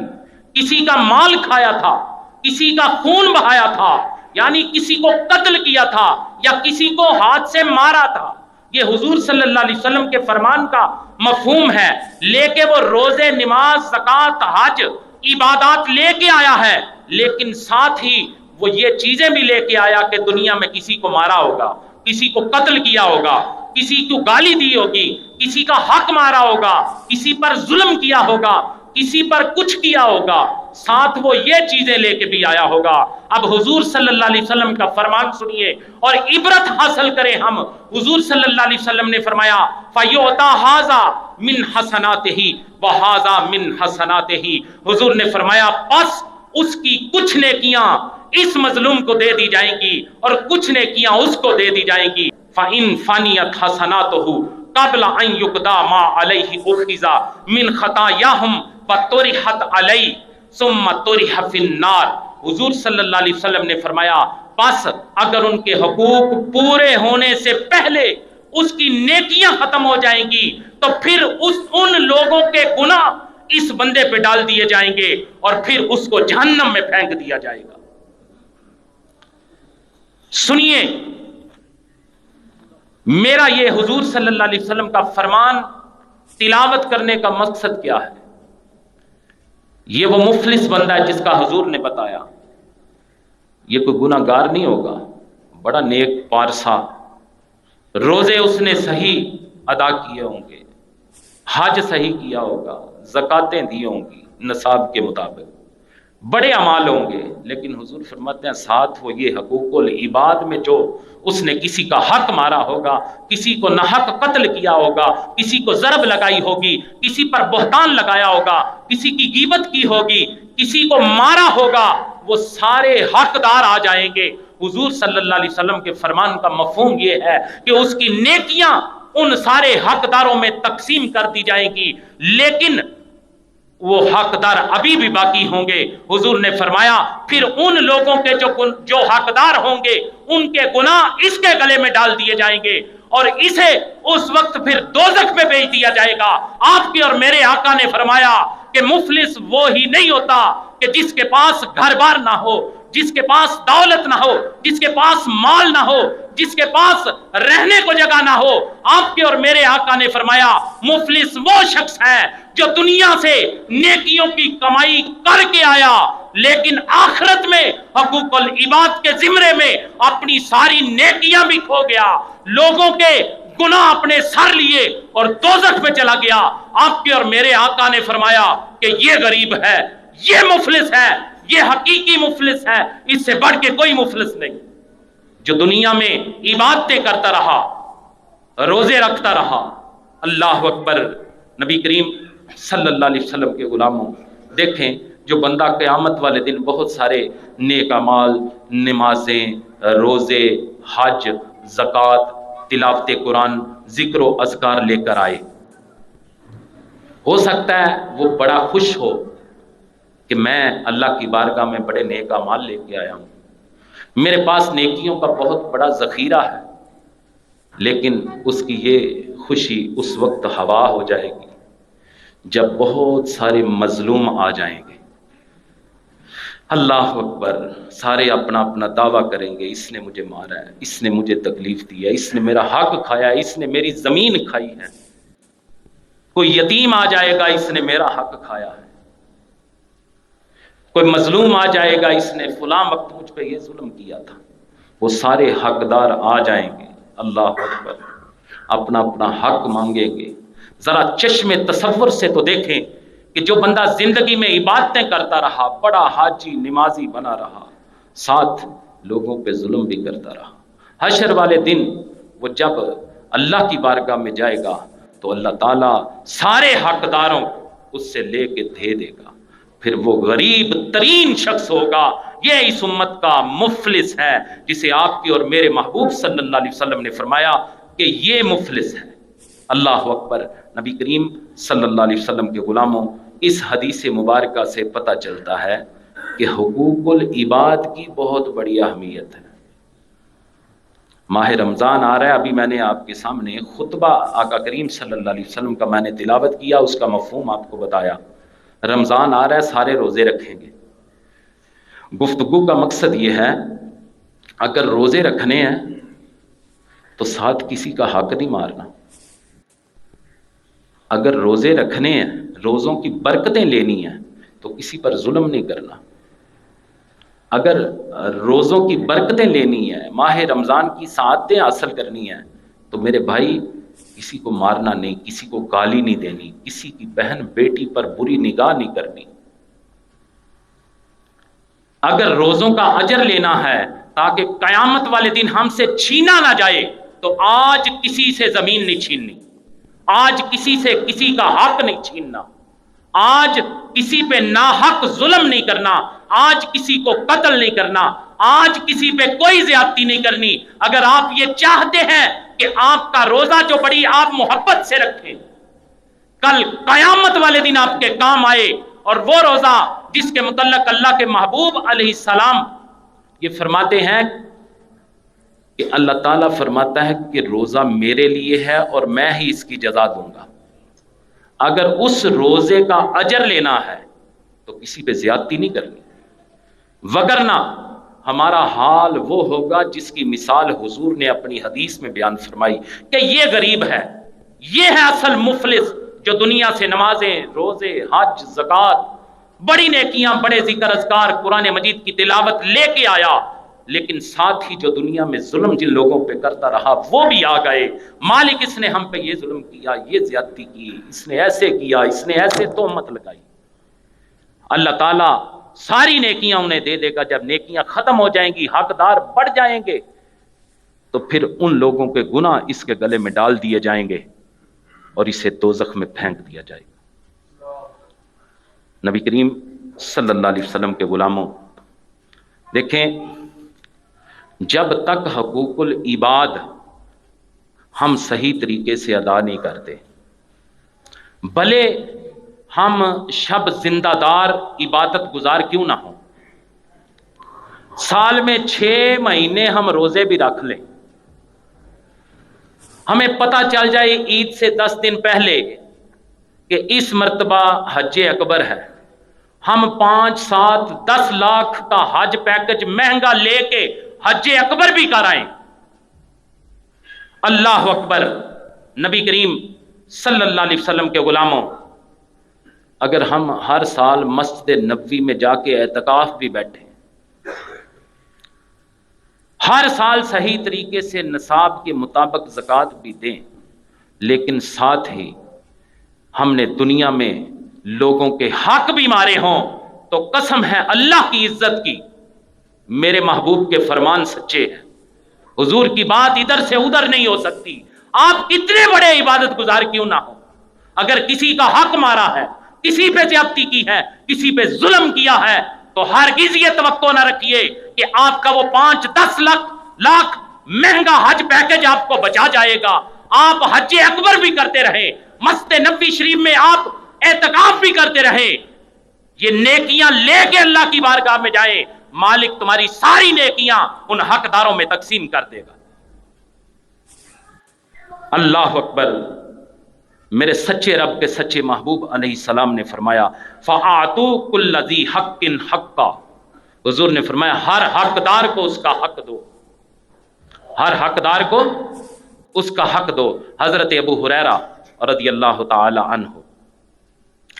کسی کا مال کھایا تھا، کسی کا خون بہایا تھا، یعنی کسی کو قتل کیا تھا یا کسی کو ہاتھ سے مارا تھا، یہ حضور صلی اللہ علیہ وسلم کے فرمان کا مفہوم ہے۔ لے کے وہ روزے، نماز، زکوٰۃ، حج، عبادات لے کے آیا ہے، لیکن ساتھ ہی وہ یہ چیزیں بھی لے کے آیا کہ دنیا میں کسی کو مارا ہوگا، کسی کو قتل کیا ہوگا، کسی کو گالی دی ہوگی، کسی کا حق مارا ہوگا، کسی پر ظلم کیا ہوگا، کسی پر کچھ کیا ہوگا، ساتھ وہ یہ چیزیں لے کے بھی آیا ہوگا۔ اب حضور صلی اللہ علیہ وسلم کا فرمان سنیے اور عبرت حاصل کریں ہم۔ حضور صلی اللہ علیہ وسلم نے فرمایا فَيُعْطَى هَذَا مِنْ حَسَنَاتِهِ وَهَذَا مِنْ حَسَنَاتِهِ، حضور نے فرمایا پس اس کی کچھ نیکیاں اس مظلوم کو دے دی جائیں گی اور کچھ نیکیاں اس کو دے دی جائیں گی۔ فَإِنْ فَنِيَتْ حَسَنَاتُهُ قبل ان یقدا ما علیہ اخذا من خطایاہم فطرحت علیہ ثم طرح فی النار، حضور صلی اللہ علیہ وسلم نے فرمایا پس اگر ان کے حقوق پورے ہونے سے پہلے اس کی نیکیاں ختم ہو جائیں گی تو پھر ان لوگوں کے گناہ اس بندے پہ ڈال دیے جائیں گے اور پھر اس کو جہنم میں پھینک دیا جائے گا۔ سنیے میرا یہ حضور صلی اللہ علیہ وسلم کا فرمان تلاوت کرنے کا مقصد کیا ہے؟ یہ وہ مفلس بندہ ہے جس کا حضور نے بتایا یہ کوئی گناہ گار نہیں ہوگا، بڑا نیک پارسا، روزے اس نے صحیح ادا کیے ہوں گے، حج صحیح کیا ہوگا، زکاتیں دی ہوں گی نصاب کے مطابق، بڑے اعمال ہوں گے، لیکن حضور فرماتے ہیں ساتھ وہ یہ حقوق العباد میں جو اس نے کسی کا حق مارا ہوگا، کسی کو ناحق قتل کیا ہوگا، کسی کو ضرب لگائی ہوگی، کسی پر بہتان لگایا ہوگا، کسی کی غیبت کی ہوگی، کسی کو مارا ہوگا، وہ سارے حقدار آ جائیں گے۔ حضور صلی اللہ علیہ وسلم کے فرمان کا مفہوم یہ ہے کہ اس کی نیکیاں ان سارے حقداروں میں تقسیم کر دی جائیں گی، لیکن وہ حقدار ابھی بھی باقی ہوں گے۔ حضور نے فرمایا پھر ان لوگوں کے جو حقدار ہوں گے ان کے گناہ اس کے گلے میں ڈال دیے جائیں گے اور اسے اس وقت پھر دوزخ میں بھیج دیا جائے گا۔ آپ کے اور میرے آقا نے فرمایا کہ مفلس وہ ہی نہیں ہوتا کہ جس کے پاس گھر بار نہ ہو، جس کے پاس دولت نہ ہو، جس کے پاس مال نہ ہو، جس کے پاس رہنے کو جگہ نہ ہو۔ آپ کے اور میرے آقا نے فرمایا مفلس وہ شخص ہے جو دنیا سے نیکیوں کی کمائی کر کے آیا لیکن آخرت میں حقوق العباد کے زمرے میں اپنی ساری نیکیاں بھی کھو گیا، لوگوں کے گناہ اپنے سر لیے اور دوزخ میں چلا گیا۔ آپ کے اور میرے آقا نے فرمایا کہ یہ غریب ہے، یہ مفلس ہے، یہ حقیقی مفلس ہے، اس سے بڑھ کے کوئی مفلس نہیں، جو دنیا میں عبادتیں کرتا رہا، روزے رکھتا رہا۔ اللہ اکبر۔ نبی کریم صلی اللہ علیہ وسلم کے غلاموں دیکھیں جو بندہ قیامت والے دن بہت سارے نیک اعمال، نمازیں، روزے، حج، زکوٰۃ، تلاوت قرآن، ذکر و اذکار لے کر آئے، ہو سکتا ہے وہ بڑا خوش ہو کہ میں اللہ کی بارگاہ میں بڑے نیک اعمال لے کے آیا ہوں، میرے پاس نیکیوں کا بہت بڑا ذخیرہ ہے، لیکن اس کی یہ خوشی اس وقت ہوا ہو جائے گی جب بہت سارے مظلوم آ جائیں گے۔ اللہ اکبر۔ سارے اپنا اپنا دعویٰ کریں گے اس نے مجھے مارا ہے، اس نے مجھے تکلیف دی ہے، اس نے میرا حق کھایا ہے، اس نے میری زمین کھائی ہے۔ کوئی یتیم آ جائے گا اس نے میرا حق کھایا ہے، کوئی مظلوم آ جائے گا اس نے فلاں وقت مجھ پہ یہ ظلم کیا تھا۔ وہ سارے حقدار آ جائیں گے، اللہ اکبر، اپنا اپنا حق مانگیں گے۔ ذرا چشم تصور سے تو دیکھیں کہ جو بندہ زندگی میں عبادتیں کرتا رہا، بڑا حاجی نمازی بنا رہا، ساتھ لوگوں پہ ظلم بھی کرتا رہا، حشر والے دن وہ جب اللہ کی بارگاہ میں جائے گا تو اللہ تعالیٰ سارے حقداروں کو اس سے لے کے دے دے گا، پھر وہ غریب ترین شخص ہوگا۔ یہ اس امت کا مفلس ہے جسے آپ کی اور میرے محبوب صلی اللہ علیہ وسلم نے فرمایا کہ یہ مفلس ہے۔ اللہ اکبر۔ نبی کریم صلی اللہ علیہ وسلم کے غلاموں، اس حدیث مبارکہ سے پتہ چلتا ہے کہ حقوق العباد کی بہت بڑی اہمیت ہے۔ ماہ رمضان آ رہا ہے، ابھی میں نے آپ کے سامنے خطبہ آقا کریم صلی اللہ علیہ وسلم کا میں نے تلاوت کیا، اس کا مفہوم آپ کو بتایا رمضان آ رہا ہے، سارے روزے رکھیں گے۔ گفتگو کا مقصد یہ ہے اگر روزے رکھنے ہیں تو ساتھ کسی کا حق نہیں مارنا، اگر روزے رکھنے ہیں، روزوں کی برکتیں لینی ہیں تو کسی پر ظلم نہیں کرنا، اگر روزوں کی برکتیں لینی ہے، ماہ رمضان کی سعادتیں حاصل کرنی ہیں تو میرے بھائی کسی کو مارنا نہیں، کسی کو گالی نہیں دینی، کسی کی بہن بیٹی پر بری نگاہ نہیں کرنی۔ اگر روزوں کا اجر لینا ہے تاکہ قیامت والے دن ہم سے چھینا نہ جائے تو آج کسی سے زمین نہیں چھیننی، آج کسی سے کسی کا حق نہیں چھیننا، آج کسی پہ ناحق ظلم نہیں کرنا، آج کسی کو قتل نہیں کرنا، آج کسی پہ کوئی زیادتی نہیں کرنی۔ اگر آپ یہ چاہتے ہیں کہ آپ کا روزہ جو بڑی آپ محبت سے رکھیں، کل قیامت والے دن آپ کے کام آئے، اور وہ روزہ جس کے متعلق اللہ کے محبوب علیہ السلام یہ فرماتے ہیں کہ اللہ تعالیٰ فرماتا ہے کہ روزہ میرے لیے ہے اور میں ہی اس کی جزا دوں گا، اگر اس روزے کا اجر لینا ہے تو کسی پہ زیادتی نہیں کرنی، وگرنہ ہمارا حال وہ ہوگا جس کی مثال حضور نے اپنی حدیث میں بیان فرمائی کہ یہ غریب ہے، یہ ہے اصل مفلس جو دنیا سے نمازیں، روزے، حج، زکوٰۃ، بڑی نیکیاں، بڑے ذکر اذکار، قرآن مجید کی تلاوت لے کے آیا، لیکن ساتھ ہی جو دنیا میں ظلم جن لوگوں پہ کرتا رہا وہ بھی آ گئے، مالک اس نے ہم پہ یہ ظلم کیا، یہ زیادتی کی، اس نے ایسے کیا، اس نے ایسے تہمت لگائی۔ اللہ تعالیٰ ساری نیکیاں انہیں دے دے گا، جب نیکیاں ختم ہو جائیں گی، حقدار بڑھ جائیں گے، تو پھر ان لوگوں کے گناہ اس کے گلے میں ڈال دیے جائیں گے اور اسے دوزخ میں پھینک دیا جائے گا۔ نبی کریم صلی اللہ علیہ وسلم کے غلاموں، دیکھیں جب تک حقوق العباد ہم صحیح طریقے سے ادا نہیں کرتے، بھلے ہم شب زندہ دار عبادت گزار کیوں نہ ہوں، سال میں 6 مہینے ہم روزے بھی رکھ لیں، ہمیں پتہ چل جائے عید سے 10 دن پہلے کہ اس مرتبہ حج اکبر ہے، ہم 5، 7، 10 لاکھ کا حج پیکج مہنگا لے کے حج اکبر بھی کرائیں، اللہ اکبر۔ نبی کریم صلی اللہ علیہ وسلم کے غلاموں، اگر ہم ہر سال مسجد نبوی میں جا کے اعتکاف بھی بیٹھیں، ہر سال صحیح طریقے سے نصاب کے مطابق زکوٰۃ بھی دیں، لیکن ساتھ ہی ہم نے دنیا میں لوگوں کے حق بھی مارے ہوں، تو قسم ہے اللہ کی عزت کی، میرے محبوب کے فرمان سچے ہیں، حضور کی بات ادھر سے ادھر نہیں ہو سکتی، آپ کتنے بڑے عبادت گزار کیوں نہ ہو، اگر کسی کا حق مارا ہے، کسی پہ زیادتی کی ہے، کسی پہ ظلم کیا ہے، تو ہرگز یہ توقع نہ رکھیے کہ آپ کا وہ 5، 10 لاکھ مہنگا حج پیکج آپ کو بچا جائے گا۔ آپ حج اکبر بھی کرتے رہے، مسجد نبوی شریف میں آپ اعتکاف بھی کرتے رہے، یہ نیکیاں لے کے اللہ کی بارگاہ میں جائیں، مالک تمہاری ساری نیکیاں ان حقداروں میں تقسیم کر دے گا۔ اللہ اکبر۔ میرے سچے رب کے سچے محبوب علیہ السلام نے فرمایا فَأَعْطُوا كُلَّ ذِي حَقٍّ حَقًّا، حضور نے فرمایا ہر حقدار کو اس کا حق دو، ہر حقدار کو اس کا حق دو۔ حضرت ابو ہریرہ رضی اللہ تعالی عنہ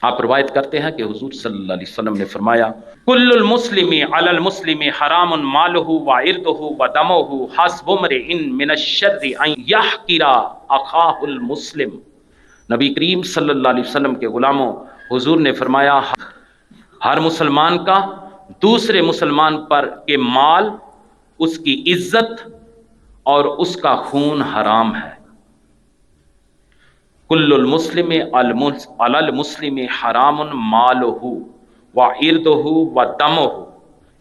آپ روایت کرتے ہیں کہ حضور صلی اللہ علیہ وسلم نے فرمایا کل المسلم علی المسلم حرام مالہ وعرضہ ودمہ حسب امرئ من الشر ان یحقر اخاہ المسلم۔ نبی کریم صلی اللہ علیہ وسلم کے غلاموں، حضور نے فرمایا ہر مسلمان کا دوسرے مسلمان پر کے مال، اس کی عزت اور اس کا خون حرام ہے۔ کل المسلم علی المسلم حرام مالہ وعرضہ ودمہ،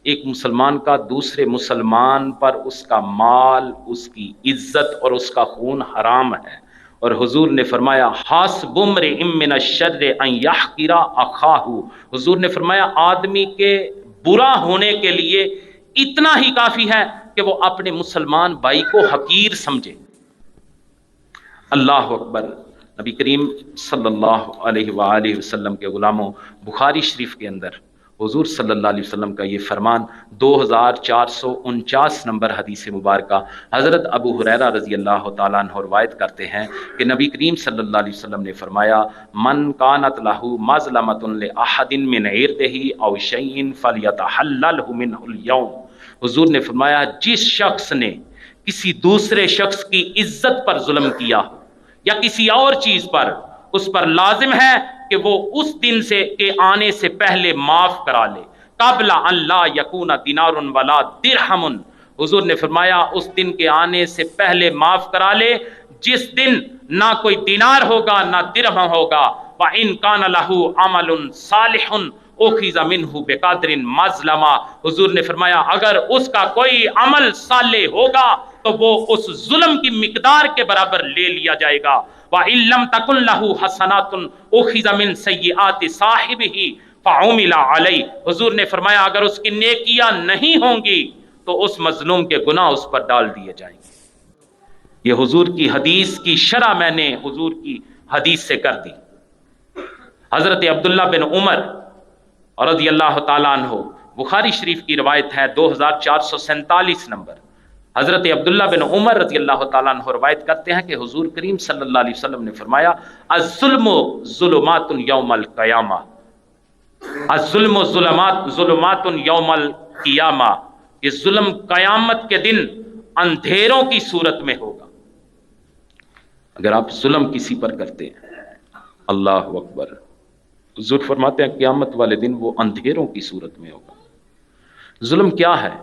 ایک مسلمان کا دوسرے مسلمان پر اس کا مال، اس کی عزت اور اس کا خون حرام ہے۔ اور حضور نے فرمایا حسب امرئ من الشر ان یحقر اخاہ، حضور نے فرمایا آدمی کے برا ہونے کے لیے اتنا ہی کافی ہے کہ وہ اپنے مسلمان بھائی کو حقیر سمجھے۔ اللہ اکبر۔ نبی کریم صلی اللہ علیہ وآلہ وسلم کے غلاموں، بخاری شریف کے اندر حضور صلی اللہ علیہ وسلم کا یہ فرمان 2449 نمبر حدیث مبارکہ حضرت ابو ہریرہ رضی اللہ تعالیٰ عنہ روایت کرتے ہیں کہ نبی کریم صلی اللہ علیہ وسلم نے فرمایا، من کانت لہ مظلمۃ لأحد من عرضہ او شیء فلیتحللہ منہ اليوم۔ حضور نے فرمایا، جس شخص نے کسی دوسرے شخص کی عزت پر ظلم کیا یا کسی اور چیز پر، اس پر لازم ہے کہ وہ اس دن سے کے آنے سے پہلے معاف کرا لے، قبل ان لا یکون دینار ولا درہم۔ حضور نے فرمایا اس دن کے آنے سے پہلے معاف کرا لے جس دن نہ کوئی دینار ہوگا نہ درہم ہوگا۔ وَإِن كَانَ لَهُ عَمَلٌ صَالِحٌ أُخِذَ مِنْهُ بِقَدْرٍ مَظْلَمَةٍ۔ حضور نے فرمایا اگر اس کا کوئی عمل صالح ہوگا تو وہ اس ظلم کی مقدار کے برابر لے لیا جائے گا۔ وَإِن لَّمْ تَكُن لَّهُ حَسَنَاتٌ أُخِذَ مِن سَيِّئَاتِ صَاحِبِهِ فَعُمِلَ عَلَيْهِ۔ حضور نے فرمایا اگر اس کی نیکیاں نہیں ہوں گی تو اس مظلوم کے گناہ اس پر ڈال دیے جائیں گے۔ یہ حضور کی حدیث کی شرح میں نے حضور کی حدیث سے کر دی۔ حضرت عبداللہ بن عمر رضی اللہ تعالیٰ عنہ، بخاری شریف کی روایت ہے 2447 نمبر۔ حضرت عبداللہ بن عمر رضی اللہ تعالیٰ عنہ روایت کرتے ہیں کہ حضور کریم صلی اللہ علیہ وسلم نے فرمایا، الظلم ظلمات یوم القیامہ، الظلم ظلمات یوم القیامہ، یہ ظلم قیامت کے دن اندھیروں کی صورت میں ہوگا۔ اگر آپ ظلم کسی پر کرتے ہیں، اللہ اکبر، حضور فرماتے ہیں قیامت والے دن وہ اندھیروں کی صورت میں ہوگا۔ ظلم کیا ہے؟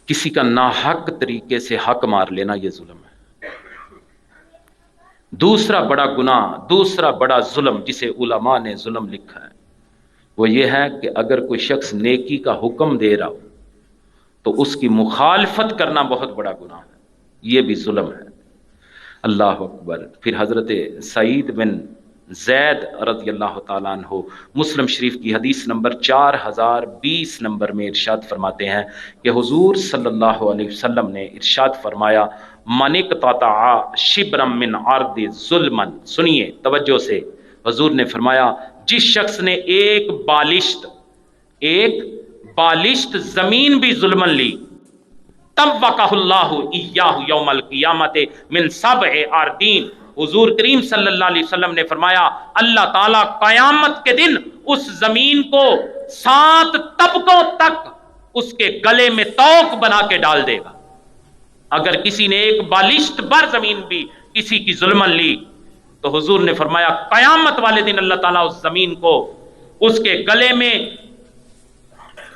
کسی کا ناحق طریقے سے حق مار لینا، یہ ظلم ہے۔ دوسرا بڑا گناہ، دوسرا بڑا ظلم جسے علماء نے ظلم لکھا ہے وہ یہ ہے کہ اگر کوئی شخص نیکی کا حکم دے رہا ہو تو اس کی مخالفت کرنا بہت بڑا گناہ ہے، یہ بھی ظلم ہے۔ اللہ اکبر۔ پھر حضرت سعید بن زید رضی اللہ تعالیٰ عنہ مسلم شریف کی حدیث نمبر 4020 نمبر میں ارشاد فرماتے ہیں کہ حضور صلی اللہ علیہ وسلم نے ارشاد فرمایا، من اقتطع شبرا من ارض ظلما، سنیے توجہ سے، حضور نے فرمایا جس شخص نے ایک بالشت زمین بھی ظلمن لی، طوقہ اللہ ایاہ یوم القیامت من 7 اراضین۔ حضور کریم صلی اللہ علیہ وسلم نے فرمایا اللہ تعالیٰ قیامت کے دن اس زمین کو 7 طبقوں تک اس کے گلے میں توق بنا کے ڈال دے گا۔ اگر کسی نے ایک بالشت بر زمین بھی کسی کی ظلمن لی تو حضور نے فرمایا قیامت والے دن اللہ تعالیٰ اس زمین کو اس کے گلے میں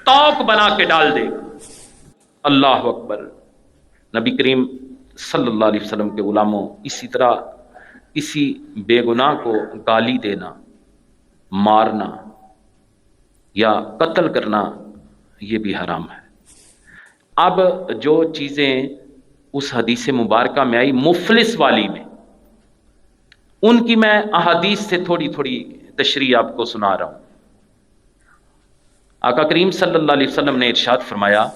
توق بنا کے ڈال دے گا۔ اللہ اکبر۔ نبی کریم صلی اللہ علیہ وسلم کے غلاموں، اسی طرح کسی بے گناہ کو گالی دینا، مارنا یا قتل کرنا یہ بھی حرام ہے۔ اب جو چیزیں اس حدیث مبارکہ میں آئی مفلس والی میں، ان کی میں احادیث سے تھوڑی تھوڑی تشریح آپ کو سنا رہا ہوں۔ آقا کریم صلی اللہ علیہ وسلم نے ارشاد فرمایا،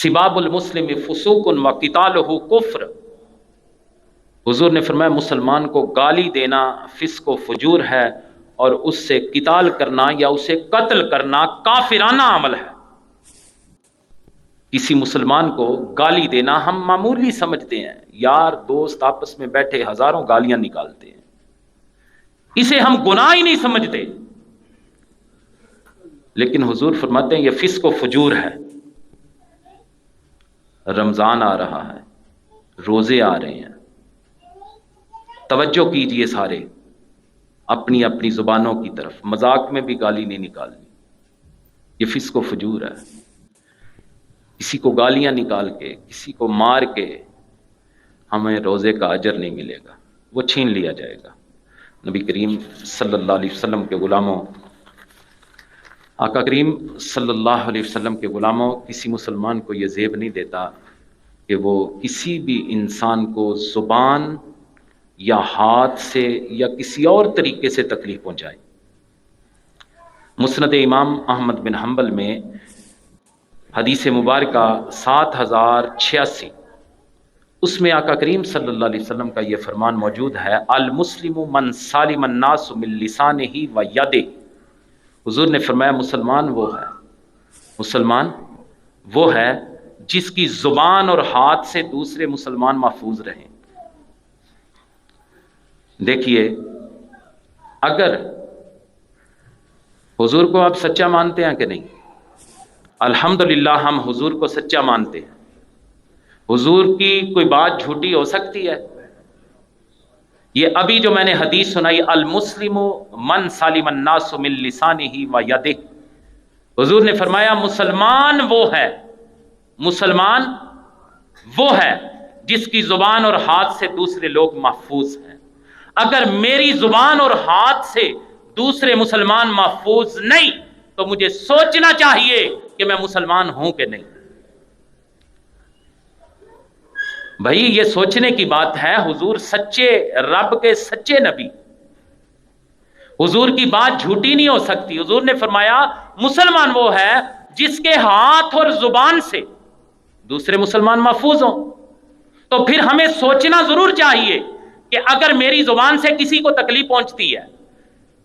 سباب المسلم فسوق و قتالہ کفر۔ حضور نے فرمایا مسلمان کو گالی دینا فسق و فجور ہے اور اس سے قتال کرنا یا اسے قتل کرنا کافرانہ عمل ہے۔ کسی مسلمان کو گالی دینا ہم معمولی سمجھتے ہیں، یار دوست آپس میں بیٹھے ہزاروں گالیاں نکالتے ہیں، اسے ہم گناہ ہی نہیں سمجھتے، لیکن حضور فرماتے ہیں یہ فسق و فجور ہے۔ رمضان آ رہا ہے، روزے آ رہے ہیں، توجہ کیجئے سارے اپنی اپنی زبانوں کی طرف، مذاق میں بھی گالی نہیں نکالنی، یہ فسق و فجور ہے۔ کسی کو گالیاں نکال کے، کسی کو مار کے ہمیں روزے کا اجر نہیں ملے گا، وہ چھین لیا جائے گا۔ نبی کریم صلی اللہ علیہ وسلم کے غلاموں، آقا کریم صلی اللہ علیہ وسلم کے غلاموں، کسی مسلمان کو یہ زیب نہیں دیتا کہ وہ کسی بھی انسان کو زبان یا ہاتھ سے یا کسی اور طریقے سے تکلیف پہنچائے۔ مسند امام احمد بن حنبل میں حدیث مبارکہ 7086 اس میں آقا کریم صلی اللہ علیہ وسلم کا یہ فرمان موجود ہے، المسلم من سالم الناس من لسانہ و یدہ۔ حضور نے فرمایا مسلمان وہ ہے جس کی زبان اور ہاتھ سے دوسرے مسلمان محفوظ رہیں۔ دیکھیے، اگر حضور کو آپ سچا مانتے ہیں کہ نہیں؟ الحمدللہ ہم حضور کو سچا مانتے ہیں۔ حضور کی کوئی بات جھوٹی ہو سکتی ہے؟ یہ ابھی جو میں نے حدیث سنائی، المسلم من سالم الناس من لسانہ و یدہ، حضور نے فرمایا مسلمان وہ ہے جس کی زبان اور ہاتھ سے دوسرے لوگ محفوظ ہیں۔ اگر میری زبان اور ہاتھ سے دوسرے مسلمان محفوظ نہیں تو مجھے سوچنا چاہیے کہ میں مسلمان ہوں کہ نہیں۔ بھائی یہ سوچنے کی بات ہے، حضور سچے رب کے سچے نبی، حضور کی بات جھوٹی نہیں ہو سکتی۔ حضور نے فرمایا مسلمان وہ ہے جس کے ہاتھ اور زبان سے دوسرے مسلمان محفوظ ہوں۔ تو پھر ہمیں سوچنا ضرور چاہیے کہ اگر میری زبان سے کسی کو تکلیف پہنچتی ہے،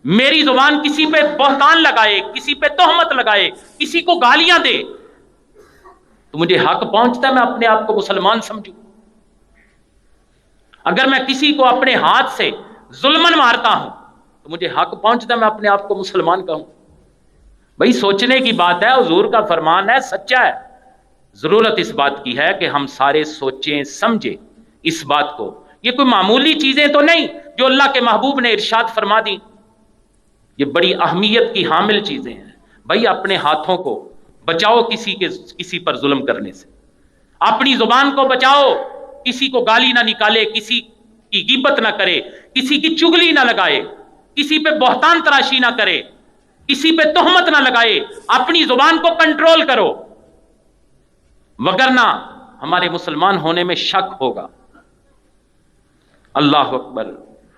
میری زبان کسی پہ بہتان لگائے، کسی پہ تہمت لگائے، کسی کو گالیاں دے، تو مجھے حق پہنچتا ہے میں اپنے آپ کو مسلمان سمجھوں۔ اگر میں کسی کو اپنے ہاتھ سے ظلمن مارتا ہوں تو مجھے حق پہنچتا ہے میں اپنے آپ کو مسلمان کہوں۔ بھائی سوچنے کی بات ہے، حضور کا فرمان ہے، سچا ہے۔ ضرورت اس بات کی ہے کہ ہم سارے سوچیں سمجھیں اس بات کو۔ یہ کوئی معمولی چیزیں تو نہیں جو اللہ کے محبوب نے ارشاد فرما دی، یہ بڑی اہمیت کی حامل چیزیں ہیں۔ بھائی اپنے ہاتھوں کو بچاؤ کسی پر ظلم کرنے سے، اپنی زبان کو بچاؤ، کسی کو گالی نہ نکالے، کسی کی غیبت نہ کرے، کسی کی چگلی نہ لگائے، کسی پہ بہتان تراشی نہ کرے، کسی پہ تہمت نہ لگائے، اپنی زبان کو کنٹرول کرو، وگرنہ ہمارے مسلمان ہونے میں شک ہوگا۔ اللہ اکبر۔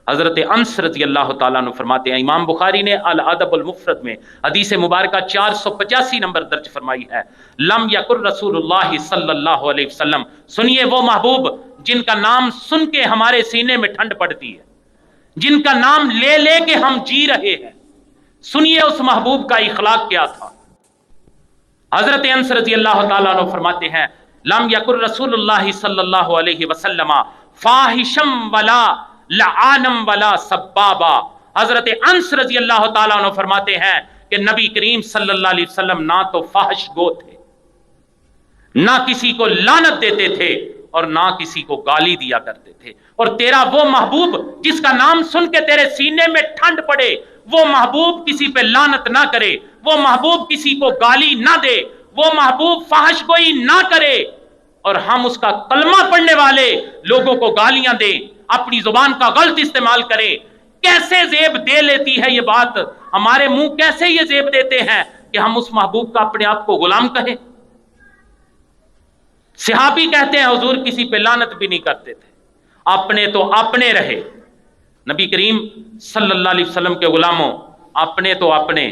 حضرت انس رضی اللہ تعالیٰ عنہ فرماتے ہیں، امام بخاری نے الادب المفرد میں حدیث مبارکہ 485 نمبر درج فرمائی ہے، لم یکن رسول اللہ صلی اللہ علیہ وسلم، سنیے وہ محبوب جن کا نام سن کے ہمارے سینے میں ٹھنڈ پڑتی ہے، جن کا نام لے لے کے ہم جی رہے ہیں، سنیے اس محبوب کا اخلاق کیا تھا۔ حضرت انس رضی اللہ تعالیٰ عنہ فرماتے ہیں، لم یکن رسول اللہ صلی اللہ علیہ وسلم فاحشم ولا لعانم ولا سبابا۔ حضرت انس رضی اللہ تعالیٰ عنہ فرماتے ہیں کہ نبی کریم صلی اللہ علیہ وسلم نہ تو فاحش گو تھے، نہ کسی کو لعنت دیتے تھے، اور نہ کسی کو گالی دیا کرتے تھے۔ اور تیرا وہ محبوب جس کا نام سن کے تیرے سینے میں ٹھنڈ پڑے، وہ محبوب کسی پہ لعنت نہ کرے، وہ محبوب کسی کو گالی نہ دے، وہ محبوب فحش گوئی نہ کرے، اور ہم اس کا کلمہ پڑھنے والے لوگوں کو گالیاں دیں، اپنی زبان کا غلط استعمال کریں۔ کیسے زیب دے لیتی ہے یہ بات، ہمارے منہ کیسے یہ زیب دیتے ہیں کہ ہم اس محبوب کا اپنے آپ کو غلام کہیں۔ صحابی کہتے ہیں حضور کسی پہ لعنت بھی نہیں کرتے تھے، اپنے تو اپنے رہے۔ نبی کریم صلی اللہ علیہ وسلم کے غلاموں، اپنے تو اپنے۔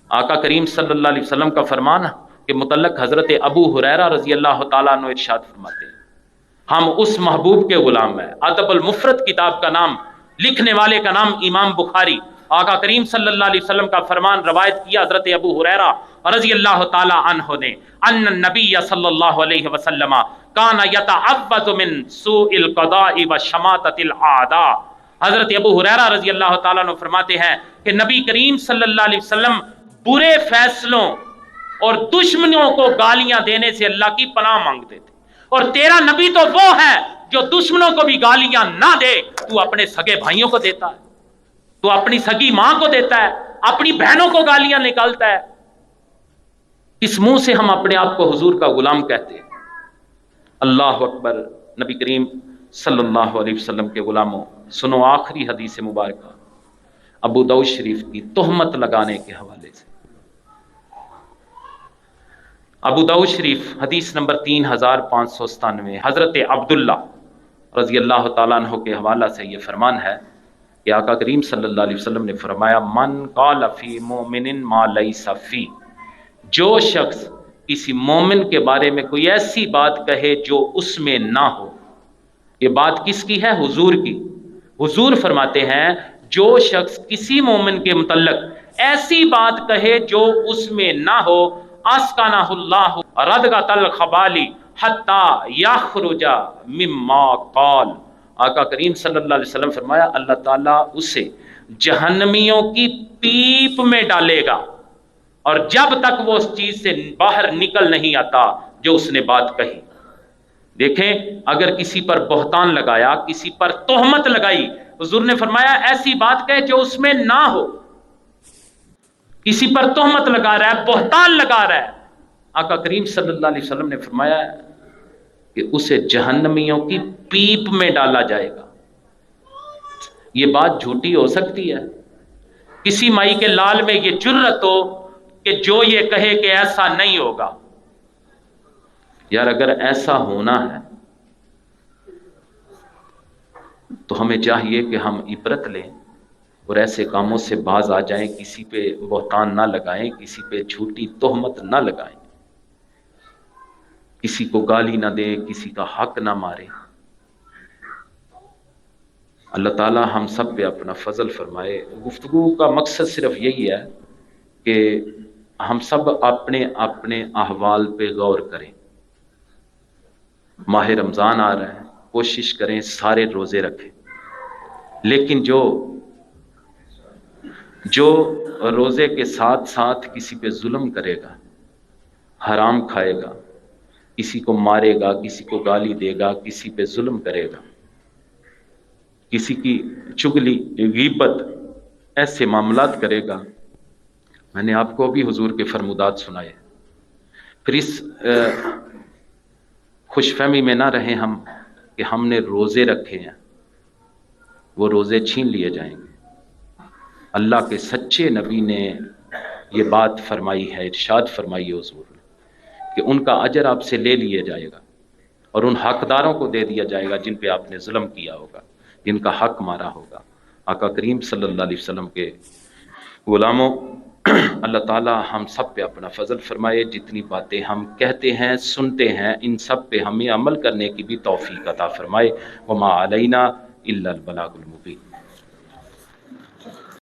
آقا کریم صلی اللہ علیہ وسلم کا فرمان کہ متعلق حضرت ابو ہریرہ رضی اللہ تعالیٰ عنہ ارشاد فرماتے ہیں، ہم اس محبوب کے غلام ہیں۔ ادب المفرد کتاب کا نام، لکھنے والے کا نام امام بخاری۔ آقا کریم صلی اللہ علیہ وسلم کا فرمان روایت کیا حضرت ابو ہریرہ رضی اللہ تعالی عنہ نے، ان النبی صلی اللہ علیہ وسلم کان یتعوذ من سوء القضاء وشماتۃ الاعداء۔ حضرت ابو ہریرہ رضی اللہ تعالیٰ عنہ فرماتے ہیں کہ نبی کریم صلی اللہ علیہ وسلم برے فیصلوں اور دشمنوں کو گالیاں دینے سے اللہ کی پناہ مانگتے تھے۔ اور تیرا نبی تو وہ ہے جو دشمنوں کو بھی گالیاں نہ دے، تو اپنے سگے بھائیوں کو دیتا ہے، تو اپنی سگی ماں کو دیتا ہے، اپنی بہنوں کو گالیاں نکالتا ہے۔ اس منہ سے ہم اپنے آپ کو حضور کا غلام کہتے ہیں۔ اللہ اکبر۔ نبی کریم صلی اللہ علیہ وسلم کے غلاموں، سنو آخری حدیث مبارکہ ابو داؤد شریف کی تہمت لگانے کے حوالے سے۔ ابو داؤد شریف حدیث نمبر 3597، حضرت عبداللہ رضی اللہ تعالیٰ عنہ کے حوالہ سے یہ فرمان ہے کہ آقا کریم صلی اللہ علیہ وسلم نے فرمایا، من قال فی مومن ما لیس فی، جو شخص کسی مومن کے بارے میں کوئی ایسی بات کہے جو اس میں نہ ہو. یہ بات کس کی ہے؟ حضور کی. حضور فرماتے ہیں جو شخص کسی مومن کے متعلق ایسی بات کہے جو اس میں نہ ہو، اسکنہ اللہ ردغۃ الخبالی حتی یخرج مما قال. آقا کریم صلی اللہ علیہ وسلم فرمایا اللہ تعالیٰ اسے جہنمیوں کی پیپ میں ڈالے گا، اور جب تک وہ اس چیز سے باہر نکل نہیں آتا جو اس نے بات کہی. دیکھیں، اگر کسی پر بہتان لگایا، کسی پر تہمت لگائی، حضور نے فرمایا ایسی بات کہے جو اس میں نہ ہو. کسی پر تہمت لگا رہا ہے، بہتان لگا رہا ہے، آقا کریم صلی اللہ علیہ وسلم نے فرمایا کہ اسے جہنمیوں کی پیپ میں ڈالا جائے گا. یہ بات جھوٹی ہو سکتی ہے؟ کسی مائی کے لال میں یہ جرت ہو کہ جو یہ کہے کہ ایسا نہیں ہوگا. یار اگر ایسا ہونا ہے تو ہمیں چاہیے کہ ہم عبرت لیں اور ایسے کاموں سے باز آ جائیں. کسی پہ بہتان نہ لگائیں، کسی پہ جھوٹی تہمت نہ لگائیں، کسی کو گالی نہ دیں، کسی کا حق نہ ماریں. اللہ تعالی ہم سب پہ اپنا فضل فرمائے. گفتگو کا مقصد صرف یہی ہے کہ ہم سب اپنے اپنے احوال پہ غور کریں. ماہ رمضان آ رہا ہے، کوشش کریں سارے روزے رکھیں، لیکن جو روزے کے ساتھ ساتھ کسی پہ ظلم کرے گا، حرام کھائے گا، کسی کو مارے گا، کسی کو گالی دے گا، کسی پہ ظلم کرے گا، کسی کی چگلی، غیبت، ایسے معاملات کرے گا. میں نے آپ کو بھی حضور کے فرمودات سنائے. پھر اس خوش فہمی میں نہ رہیں ہم کہ ہم نے روزے رکھے ہیں، وہ روزے چھین لیے جائیں گے. اللہ کے سچے نبی نے یہ بات فرمائی ہے، ارشاد فرمائی ہے حضور نے کہ ان کا اجر آپ سے لے لیا جائے گا اور ان حقداروں کو دے دیا جائے گا جن پہ آپ نے ظلم کیا ہوگا، جن کا حق مارا ہوگا. آقا کریم صلی اللہ علیہ وسلم کے غلاموں، اللہ تعالی ہم سب پہ اپنا فضل فرمائے. جتنی باتیں ہم کہتے ہیں، سنتے ہیں، ان سب پہ ہمیں عمل کرنے کی بھی توفیق عطا فرمائے. وما علینا الا البلاغ المبین.